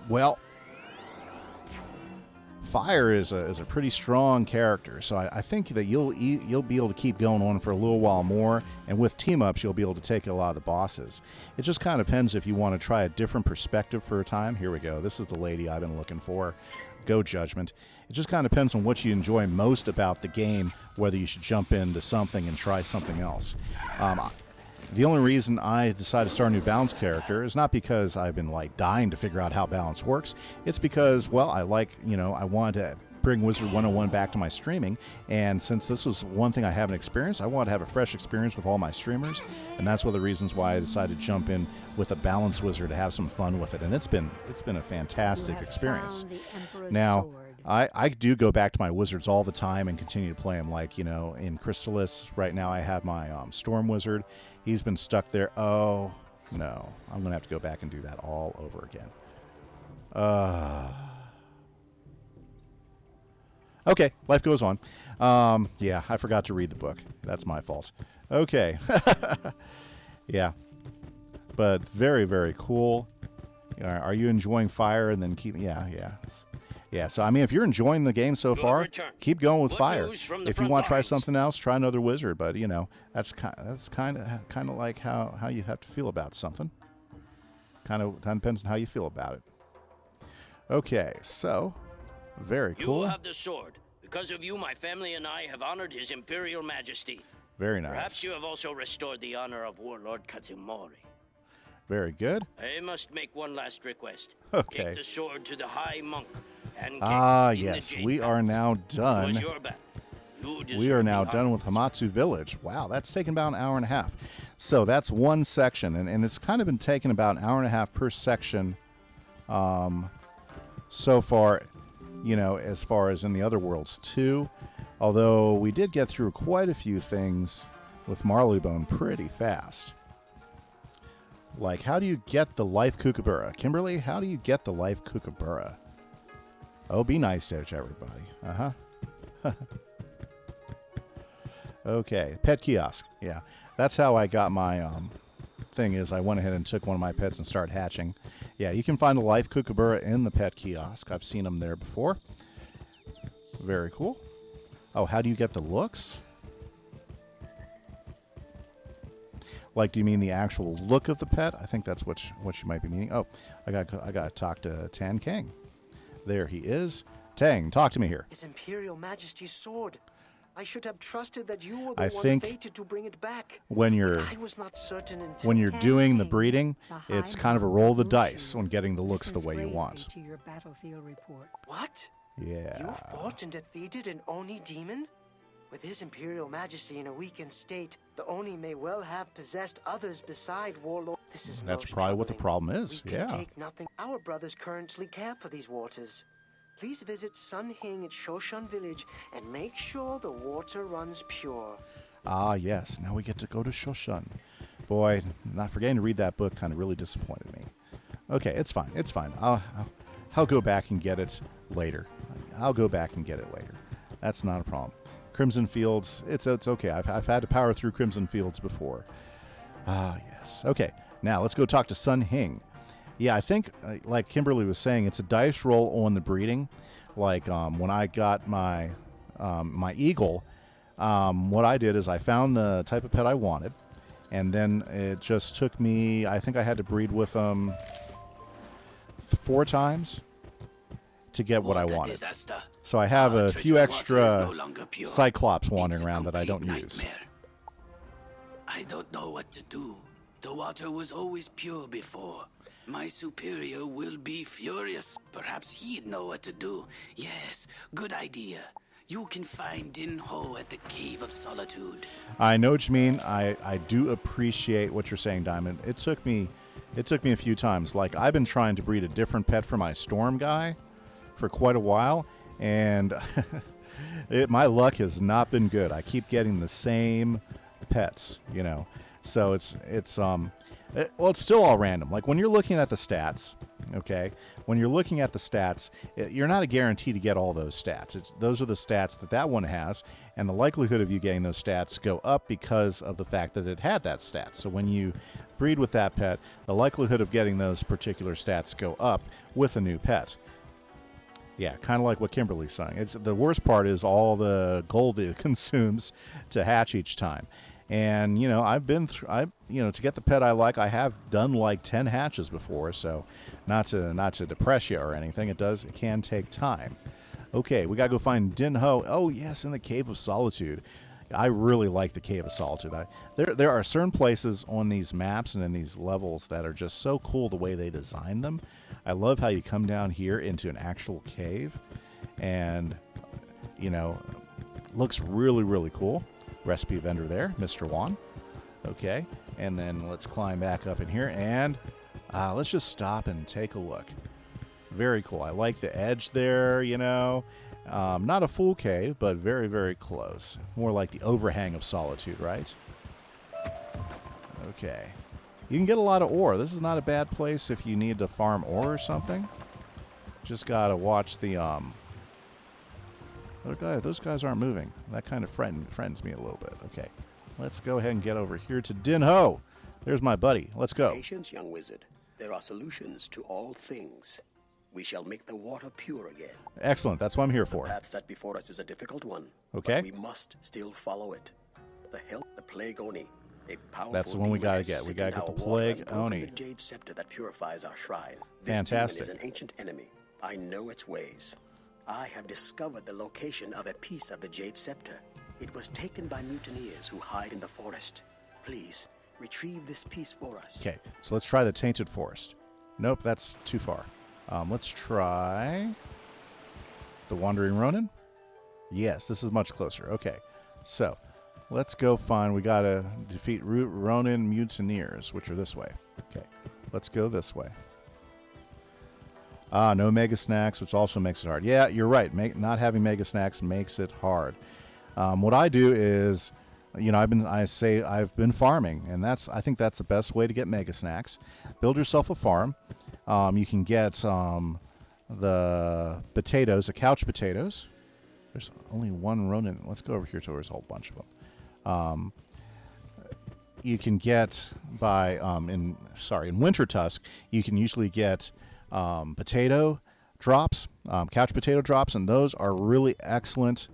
Well, fire is a pretty strong character, so I think that you'll be able to keep going on for a little while more, and with team-ups you'll be able to take a lot of the bosses. It just kind of depends if you want to try a different perspective for a time. Here we go. This is the lady I've been looking for. Go Judgment. It just kind of depends on what you enjoy most about the game, whether you should jump into something and try something else. The only reason I decided to start a new balance character is not because I've been dying to figure out how balance works. It's because, well, I wanted to bring Wizard101 back to my streaming, and since this was one thing I haven't experienced, I wanted to have a fresh experience with all my streamers, and that's one of the reasons why I decided to jump in with a balance wizard to have some fun with it, and it's been a fantastic experience. Now, I do go back to my wizards all the time and continue to play them. In Chrysalis, right now I have my Storm Wizard. He's been stuck there. Oh, no. I'm going to have to go back and do that all over again. Okay, life goes on. Yeah, I forgot to read the book. That's my fault. Okay. Yeah. But very, very cool. Are you enjoying fire? And then keep... Yeah. Yeah, so I mean, if you're enjoying the game so far, keep going with fire. If you want to try something else, try another wizard. But that's kind of like how you have to feel about something. Kind of depends on how you feel about it. Okay, so very cool. You have the sword. Because of you, my family and I have honored His Imperial Majesty. Very nice. Perhaps you have also restored the honor of Warlord Katsumori. Very good. I must make one last request. Okay. Take the sword to the High Monk. Yes, we are now done. We are now done with Hamatsu Village. Wow, that's taken about an hour and a half. So that's one section, and it's kind of been taking about an hour and a half per section so far, as far as in the other worlds too. Although we did get through quite a few things with Marleybone pretty fast. Like, how do you get the life kookaburra? Kimberly, how do you get the life kookaburra? Oh, be nice to everybody. Uh-huh. Okay, pet kiosk. Yeah, that's how I got my thing is I went ahead and took one of my pets and started hatching. Yeah, you can find a live kookaburra in the pet kiosk. I've seen them there before. Very cool. Oh, how do you get the looks? Like, do you mean the actual look of the pet? I think that's what you might be meaning. Oh, I got to talk to Tan Kang. There he is. Tang, talk to me here. His Imperial Majesty's sword. I should have trusted that you were the one fated to bring it back. When you're I was not certain until when you're doing the breeding, it's kind of a roll of the dice on getting the looks the way you want. To your battlefield report. What? Yeah. You fought and defeated an Oni demon? With his Imperial Majesty in a weakened state, the Oni may well have possessed others beside Warlord. This is That's probably what the problem is. We can take nothing. Our brothers currently care for these waters. Please visit Sun Hing at Shoshan Village and make sure the water runs pure. Ah, yes. Now we get to go to Shoshan. Boy, not forgetting to read that book kind of really disappointed me. Okay, it's fine. It's fine. I'll go back and get it later. I'll go back and get it later. That's not a problem. Crimson Fields, it's okay. I've had to power through Crimson Fields before. Ah, yes. Okay, now let's go talk to Sun Hing. Yeah, I think, like Kimberly was saying, it's a dice roll on the breeding. Like when I got my my eagle, what I did is I found the type of pet I wanted, and then it just took me, I think I had to breed with them 4 times to get what I wanted. So I have a few extra Cyclops wandering around that I don't use. I don't know what to do. The water was always pure before. My superior will be furious. Perhaps he'd know what to do. Yes, good idea. You can find Din Ho at the Cave of Solitude. I know what you mean. I do appreciate what you're saying, Diamond. It took me a few times. Like, I've been trying to breed a different pet for my storm guy for quite a while, and my luck has not been good. I keep getting the same pets, you know. So it's still all random. Like, when you're looking at the stats, okay, when you're looking at the stats, you're not a guarantee to get all those stats. Those are the stats that one has, and the likelihood of you getting those stats go up because of the fact that it had that stat. So when you breed with that pet, the likelihood of getting those particular stats go up with a new pet. Yeah, kind of like what Kimberly's saying. The worst part is all the gold it consumes to hatch each time. And, you know, to get the pet I like, I have done like 10 hatches before, so not to depress you or anything. It can take time. Okay, we got to go find Din Ho. Oh, yes, in the Cave of Solitude. I really like the Cave of Solitude. There are certain places on these maps and in these levels that are just so cool the way they design them. I love how you come down here into an actual cave, and, you know, looks really, really cool. Recipe vendor there, Mr. Wan. Okay, and then let's climb back up in here, and let's just stop and take a look. Very cool. I like the edge there, you know. Not a full cave, but very, very close. More like the overhang of Solitude, right? Okay. You can get a lot of ore. This is not a bad place if you need to farm ore or something. Just gotta watch the those guys aren't moving. That kind of frightens me a little bit. Okay, let's go ahead and get over here to Din Ho. There's my buddy. Let's go. Patience, young wizard. There are solutions to all things. We shall make the water pure again. Excellent. That's what I'm here for. The path set before us is a difficult one. Okay. But we must still follow it. The Plague Oni. A powerful That's the one we gotta get. We gotta get the Plague Oni. The Jade Scepter that purifies our shrine. Fantastic. This demon is an ancient enemy. I know its ways. I have discovered the location of a piece of the Jade Scepter. It was taken by mutineers who hide in the forest. Please, retrieve this piece for us. Okay, so let's try the Tainted Forest. Nope, that's too far. Let's try the Wandering Ronin. Yes, this is much closer. Okay, so let's go find, we gotta defeat Ronin mutineers, which are this way. Okay, let's go this way. No Mega Snacks, which also makes it hard. Yeah, you're right. Not having Mega Snacks makes it hard. What I do is, you know, I've been farming, and I think that's the best way to get Mega Snacks. Build yourself a farm. You can get the potatoes, the couch potatoes. There's only one Ronin. Let's go over here to where there's a whole bunch of them. You can get by in Winter Tusk, you can usually get potato drops, couch potato drops, and those are really excellent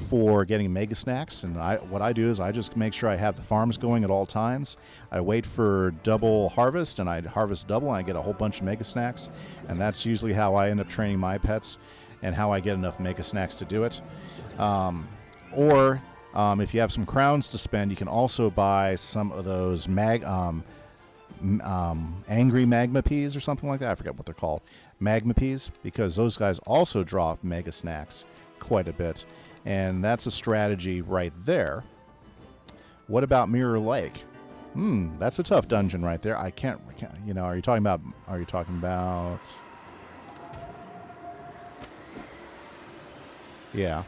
for getting mega snacks. And what I do is I just make sure I have the farms going at all times. I wait for double harvest, and I harvest double, and I get a whole bunch of mega snacks, and that's usually how I end up training my pets and how I get enough mega snacks to do it. Or if you have some crowns to spend, you can also buy some of those angry magma peas or something like that. I forget what they're called. Magma peas, because those guys also drop mega snacks quite a bit. And that's a strategy right there. What about Mirror Lake? That's a tough dungeon right there. I can't, are you talking about Yeah.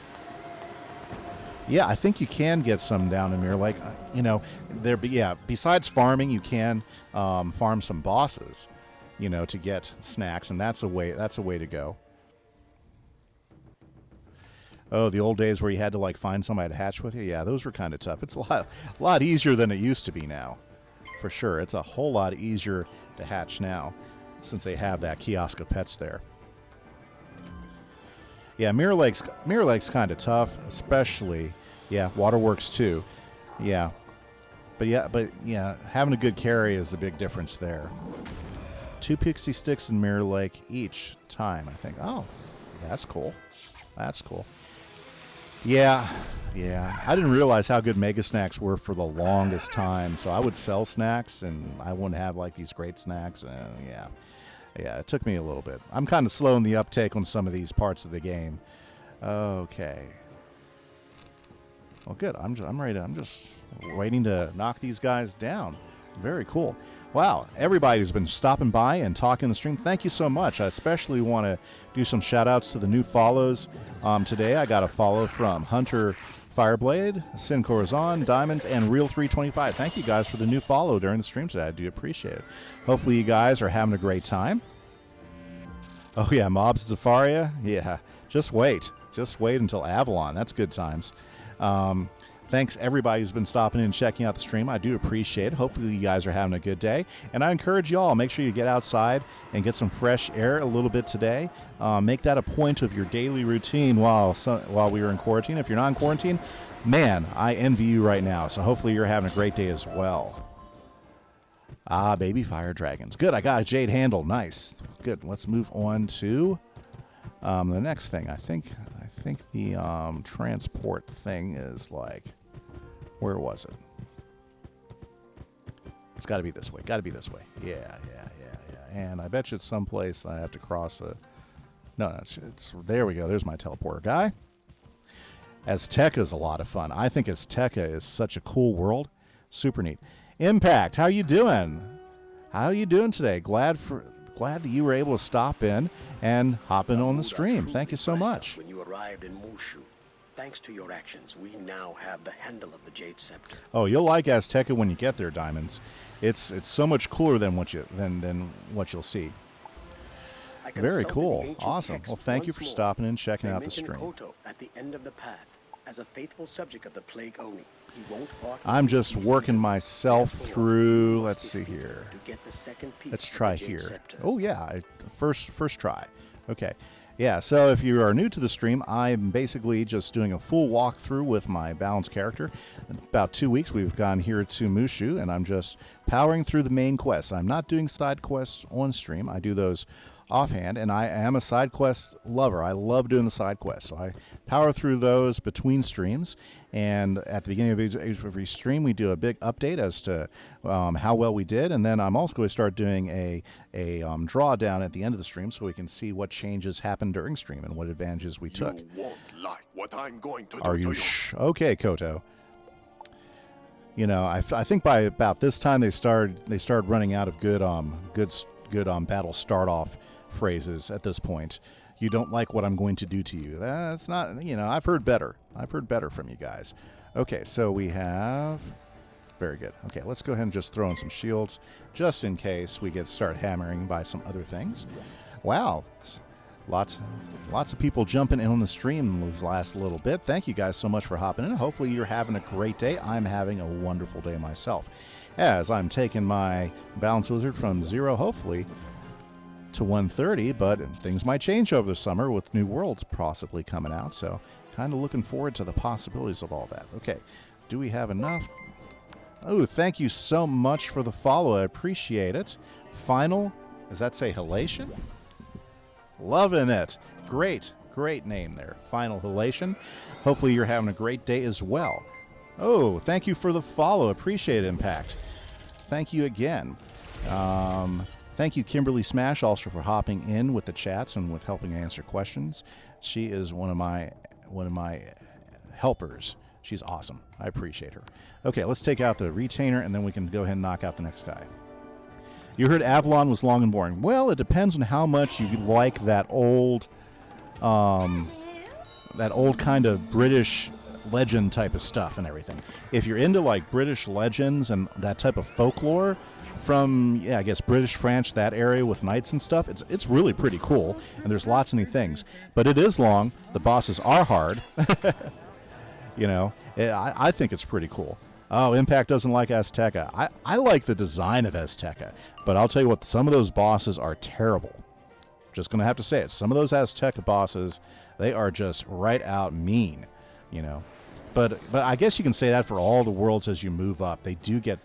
Yeah, I think you can get some down in Mirror Lake. Besides farming, you can farm some bosses, to get snacks, and that's a way to go. Oh, the old days where you had to find somebody to hatch with you? Yeah, those were kind of tough. It's a lot easier than it used to be now. For sure. It's a whole lot easier to hatch now since they have that kiosk of pets there. Yeah, Mirror Lake's kind of tough, especially, Waterworks too. Yeah. But having a good carry is the big difference there. 2 pixie sticks in Mirror Lake each time, I think. Oh, that's cool. That's cool. Yeah. I didn't realize how good Mega Snacks were for the longest time. So I would sell snacks, and I wouldn't have these great snacks. Yeah, it took me a little bit. I'm kind of slow in the uptake on some of these parts of the game. Okay. Well, good. I'm ready. I'm just waiting to knock these guys down. Very cool. Wow, everybody who's been stopping by and talking the stream, thank you so much. I especially want to do some shout-outs to the new follows. Today I got a follow from Hunter Fireblade, Sin Corazon, Diamonds, and Real325. Thank you guys for the new follow during the stream today. I do appreciate it. Hopefully you guys are having a great time. Oh, yeah, Mobs of Zafaria? Yeah, just wait. Just wait until Avalon. That's good times. Thanks, everybody who's been stopping in and checking out the stream. I do appreciate it. Hopefully you guys are having a good day. And I encourage you all, make sure you get outside and get some fresh air a little bit today. Make that a point of your daily routine while we were in quarantine. If you're not in quarantine, man, I envy you right now. So hopefully you're having a great day as well. Ah, baby fire dragons. Good, I got a jade handle. Nice. Good. Let's move on to the next thing. I think the transport thing is where was it? It's got to be this way. Yeah. And I bet you it's someplace I have to cross a... No, it's there we go. There's my teleporter guy. Azteca is a lot of fun. I think Azteca is such a cool world. Super neat. Impact, how you doing? How you doing today? Glad that you were able to stop in and hop in on the stream. Thank you so much. When you arrived in Mushu, thanks to your actions, we now have the handle of the Jade Scepter. Oh, you'll like Azteca when you get there, Diamonds. It's so much cooler than what you'll see. Very cool. Awesome. Well, thank you for stopping in and checking out the stream. Koto at the end of the path as a faithful subject of the Plague Oni. He won't bark. I'm just working myself through. Let's see here. Let's try here. Oh yeah, first try. Okay. Yeah, so if you are new to the stream, I'm basically just doing a full walkthrough with my balanced character. In about 2 weeks, we've gone here to Mushu, and I'm just powering through the main quests. I'm not doing side quests on stream. I do those offhand, and I am a side quest lover. I love doing the side quests, so I power through those between streams. And at the beginning of every stream, we do a big update as to how well we did, and then I'm also going to start doing a drawdown at the end of the stream so we can see what changes happened during stream and what advantages we took. You won't like what I'm going to do. Are you okay, Koto? I think by about this time they started running out of good battle start off phrases at this point. You don't like what I'm going to do to you. That's not, I've heard better. I've heard better from you guys. Okay, so we have... Very good. Okay, let's go ahead and just throw in some shields just in case we start hammering by some other things. Wow. Lots of people jumping in on the stream this last little bit. Thank you guys so much for hopping in. Hopefully you're having a great day. I'm having a wonderful day myself, as I'm taking my Balance Wizard from 0, hopefully, to 130, but things might change over the summer with new worlds possibly coming out, so kind of looking forward to the possibilities of all that. Okay, do we have enough? Oh, thank you so much for the follow. I appreciate it. Final, does that say Halation? Loving it. Great name there. Final Halation. Hopefully you're having a great day as well. Oh, thank you for the follow. Appreciate it, Impact. Thank you again. Thank you, Kimberly Smash, also for hopping in with the chats and with helping answer questions. She is one of my helpers. She's awesome. I appreciate her. Okay, let's take out the retainer, and then we can go ahead and knock out the next guy. You heard Avalon was long and boring. Well, it depends on how much you like that old kind of British legend type of stuff and everything. If you're into like British legends and that type of folklore from, I guess British, French, that area with knights and stuff, it's really pretty cool, and there's lots of neat things. But it is long. The bosses are hard. You know, I think it's pretty cool. Oh, Impact doesn't like Azteca. I like the design of Azteca, but I'll tell you what, some of those bosses are terrible. Just going to have to say it. Some of those Azteca bosses, they are just right out mean, you know. But I guess you can say that for all the worlds as you move up. They do get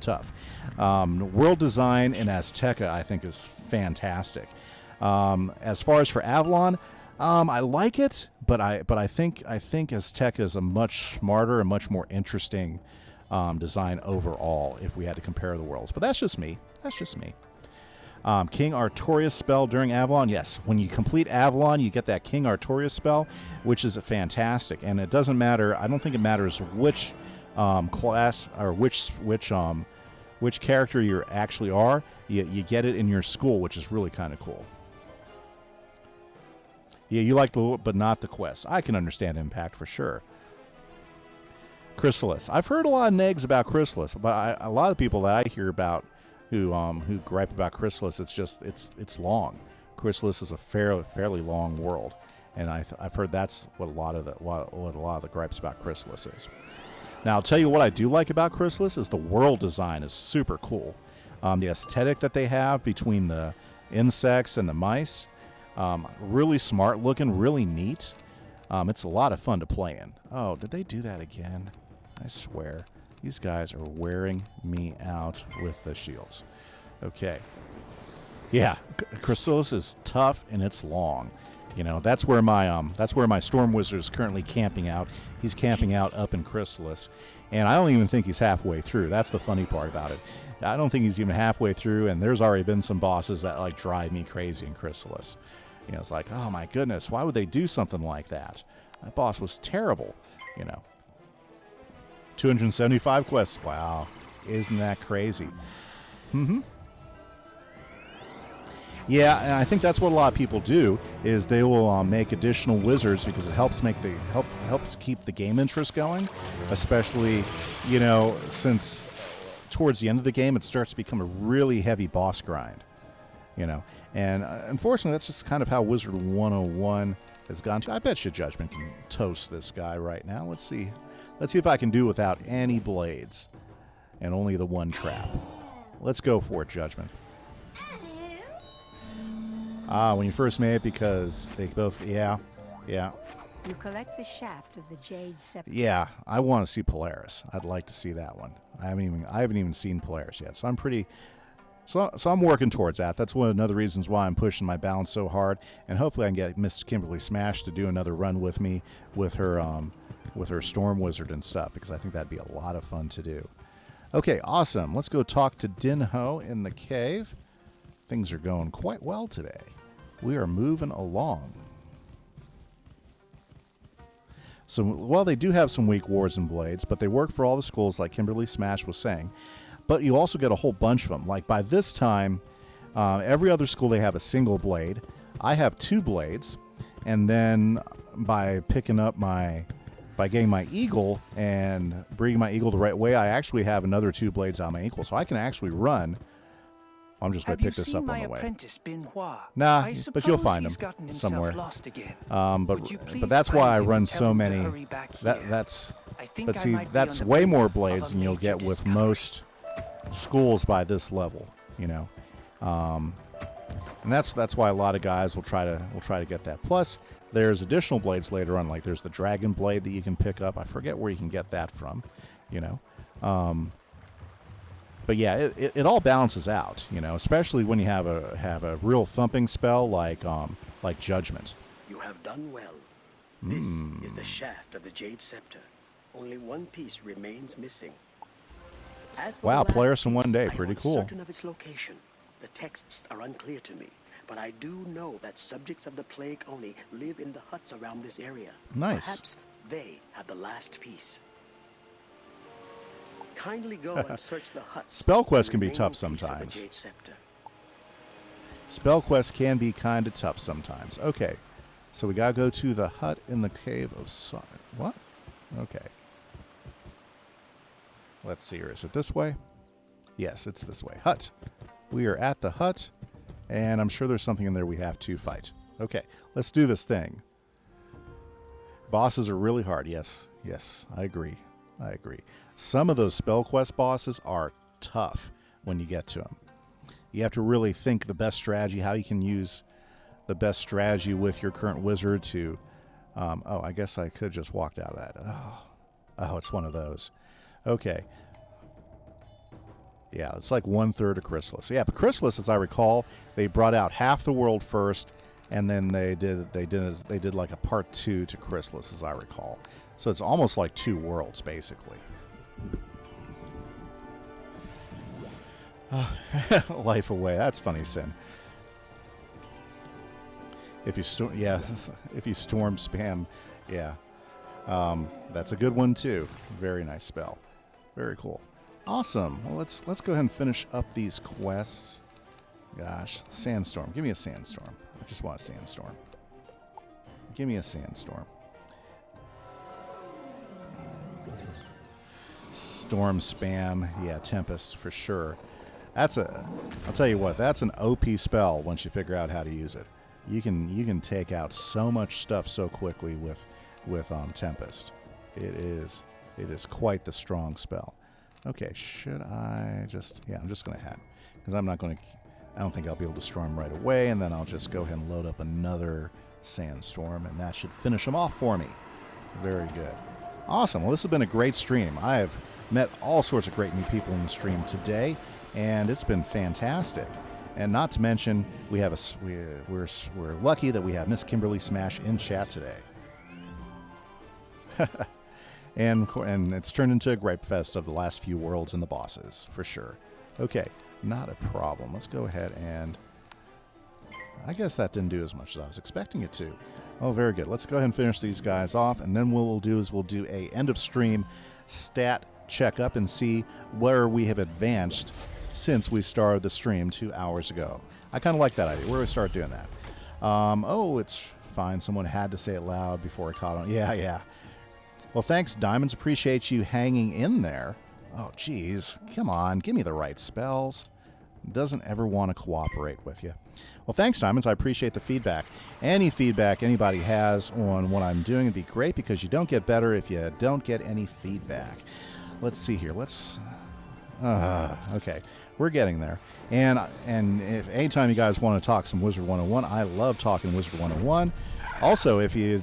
tough. World design in Azteca, I think, is fantastic. As far as for Avalon, I like it, but I think Azteca is a much smarter and much more interesting design overall if we had to compare the worlds. But that's just me. King Artorias spell during Avalon. Yes, when you complete Avalon, you get that King Artorias spell, which is fantastic. And it doesn't matter. I don't think it matters which class or which character you actually are. You get it in your school, which is really kind of cool. Yeah, you like the but not the quest. I can understand Impact for sure. Chrysalis. I've heard a lot of negs about Chrysalis, but a lot of people that I hear about who gripe about Chrysalis, it's long. Chrysalis is a fairly long world, and I've heard that's what a lot of the gripes about Chrysalis is. Now I'll tell you what I do like about Chrysalis is the world design is super cool. The aesthetic that they have between the insects and the mice. Really smart looking, really neat. It's a lot of fun to play in. Oh, did they do that again? I swear. These guys are wearing me out with the shields. Okay. Yeah, Chrysalis is tough and it's long. You know, that's where my Storm Wizard is currently camping out. He's camping out up in Chrysalis. And I don't even think he's halfway through. That's the funny part about it. I don't think he's even halfway through, and there's already been some bosses that like drive me crazy in Chrysalis. You know, it's like, oh my goodness, why would they do something like that? That boss was terrible, you know. 275 quests. Wow. Isn't that crazy? Yeah, and I think that's what a lot of people do is they will make additional wizards because it helps helps keep the game interest going, especially, you know, since towards the end of the game it starts to become a really heavy boss grind, you know. And unfortunately, that's just kind of how Wizard101 has gone to. I bet you Judgment can toast this guy right now. Let's see if I can do without any blades and only the one trap. Let's go for it, Judgment. When you first made it, because they both, yeah. You collect the shaft of the Jade Scepter. Yeah, I want to see Polaris. I'd like to see that one. I haven't even seen Polaris yet, so I'm working towards that. That's one of the other reasons why I'm pushing my balance so hard, and hopefully I can get Miss Kimberly Smash to do another run with me with her Storm Wizard and stuff, because I think that'd be a lot of fun to do. Okay, awesome. Let's go talk to Dinho in the cave. Things are going quite well today. We are moving along. So, well, they do have some weak wards and blades, but they work for all the schools, like Kimberly Smash was saying. But you also get a whole bunch of them. Like by this time, every other school, they have a single blade. I have 2 blades. And then by getting my eagle and breeding my eagle the right way, I actually have another 2 blades on my eagle. So I can actually run I'm just going to pick this up on the way. Apprentice Benoit? Nah, but you'll find him somewhere. But that's why I run so many. That's way more blades than you'll get with most schools by this level, you know. And that's why a lot of guys will try to get that. Plus, there's additional blades later on, like there's the dragon blade that you can pick up. I forget where you can get that from, you know. But yeah, it all balances out, you know, especially when you have a real thumping spell like Judgment. You have done well. This is the shaft of the Jade Scepter. Only one piece remains missing. Wow, players in one day, pretty cool. I'm certain of its location. The texts are unclear to me, but I do know that subjects of the Plague Oni live in the huts around this area. Nice. Perhaps they have the last piece. Kindly go and search the huts. Spell quests can be tough sometimes. Spell quests can be kind of tough sometimes. Okay, so we gotta go to the hut in the Cave of Sun. What? Okay. Let's see here. Is it this way? Yes, it's this way. Hut. We are at the hut, and I'm sure there's something in there we have to fight. Okay, let's do this thing. Bosses are really hard. Yes, I agree. Some of those spell quest bosses are tough when you get to them. You have to really think the best strategy, how you can use the best strategy with your current wizard to... oh, I guess I could have just walked out of that. Oh, it's one of those. Okay. Yeah, it's like 1/3 of Chrysalis. Yeah, but Chrysalis, as I recall, they brought out half the world first, and then they did like a part 2 to Chrysalis, as I recall. So it's almost like 2 worlds, basically. Life away. That's funny, Sin. If you storm spam, yeah. That's a good one too. Very nice spell. Very cool. Awesome. Well, let's go ahead and finish up these quests. Gosh, sandstorm. Give me a sandstorm. I just want a sandstorm. Give me a sandstorm. Storm spam. Yeah, Tempest for sure. I'll tell you what, that's an OP spell once you figure out how to use it. You can take out so much stuff so quickly with Tempest. It is quite the strong spell. Okay, should I just... Yeah, I'm just going to head. Because I don't think I'll be able to destroy him right away, and then I'll just go ahead and load up another sandstorm, and that should finish him off for me. Very good. Awesome. Well, this has been a great stream. I have met all sorts of great new people in the stream today, and it's been fantastic. And not to mention, we're lucky that we have Miss Kimberly Smash in chat today. And it's turned into a gripe fest of the last few worlds and the bosses, for sure. Okay, not a problem. Let's go ahead and... I guess that didn't do as much as I was expecting it to. Oh, very good. Let's go ahead and finish these guys off, and then what we'll do is we'll do a end of stream stat checkup and see where we have advanced since we started the stream 2 hours ago. I kind of like that idea. Where do we start doing that? Oh, it's fine. Someone had to say it loud before I caught on. Yeah. Well, thanks, Diamonds. Appreciate you hanging in there. Oh, geez. Come on. Give me the right spells. Doesn't ever want to cooperate with you. Well, thanks, Diamonds. I appreciate the feedback. Any feedback anybody has on what I'm doing would be great, because you don't get better if you don't get any feedback. Let's see here. Okay. We're getting there. And if anytime you guys want to talk some Wizard101, I love talking Wizard101. Also, if you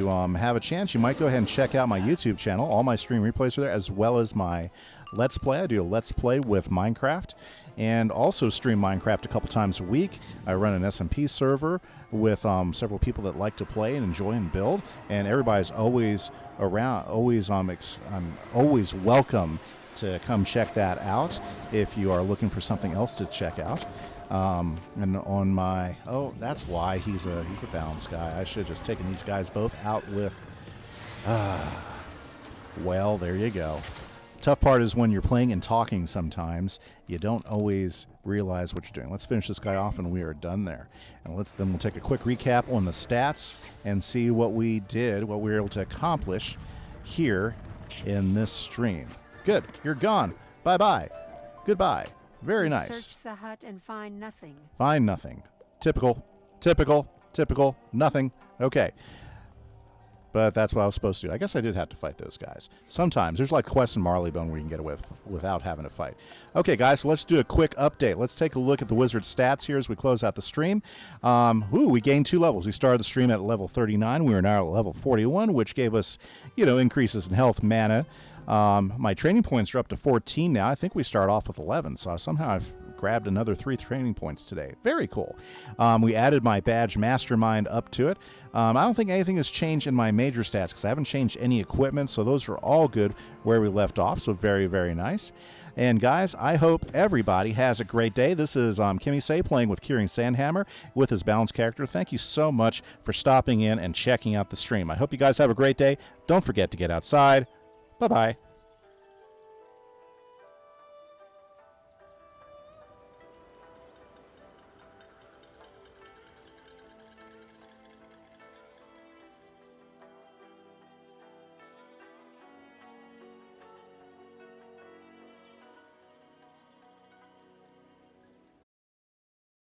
have a chance, you might go ahead and check out my YouTube channel. All my stream replays are there, as well as my Let's Play. I do a Let's Play with Minecraft, and also stream Minecraft a couple times a week. I run an SMP server with several people that like to play and enjoy and build, and everybody's always around. I'm always welcome to come check that out if you are looking for something else to check out. And on my... Oh, that's why he's a balanced guy. I should have just taken these guys both out with... Well, there you go. Tough part is when you're playing and talking sometimes, you don't always realize what you're doing. Let's finish this guy off, and we are done there. And then we'll take a quick recap on the stats and see what we did, what we were able to accomplish here in this stream. Good. You're gone. Bye-bye. Goodbye. Very You nice. Search the hut and find nothing. Find nothing. Typical. Nothing. Okay. But that's what I was supposed to do. I guess I did have to fight those guys. Sometimes. There's like quests in Marleybone where you can get away without having to fight. Okay, guys, so let's do a quick update. Let's take a look at the wizard stats here as we close out the stream. We gained 2 levels. We started the stream at level 39. We are now at level 41, which gave us, increases in health, mana. My training points are up to 14 now. I think we start off with 11, so somehow I've grabbed another 3 training points today. Very cool. We added my badge mastermind up to it. I don't think anything has changed in my major stats because I haven't changed any equipment, so those are all good where we left off, so very, very nice. And guys, I hope everybody has a great day. This is Kimmy Say playing with Kieran Sandhammer with his balanced character. Thank you so much for stopping in and checking out the stream. I hope you guys have a great day. Don't forget to get outside. Bye-bye.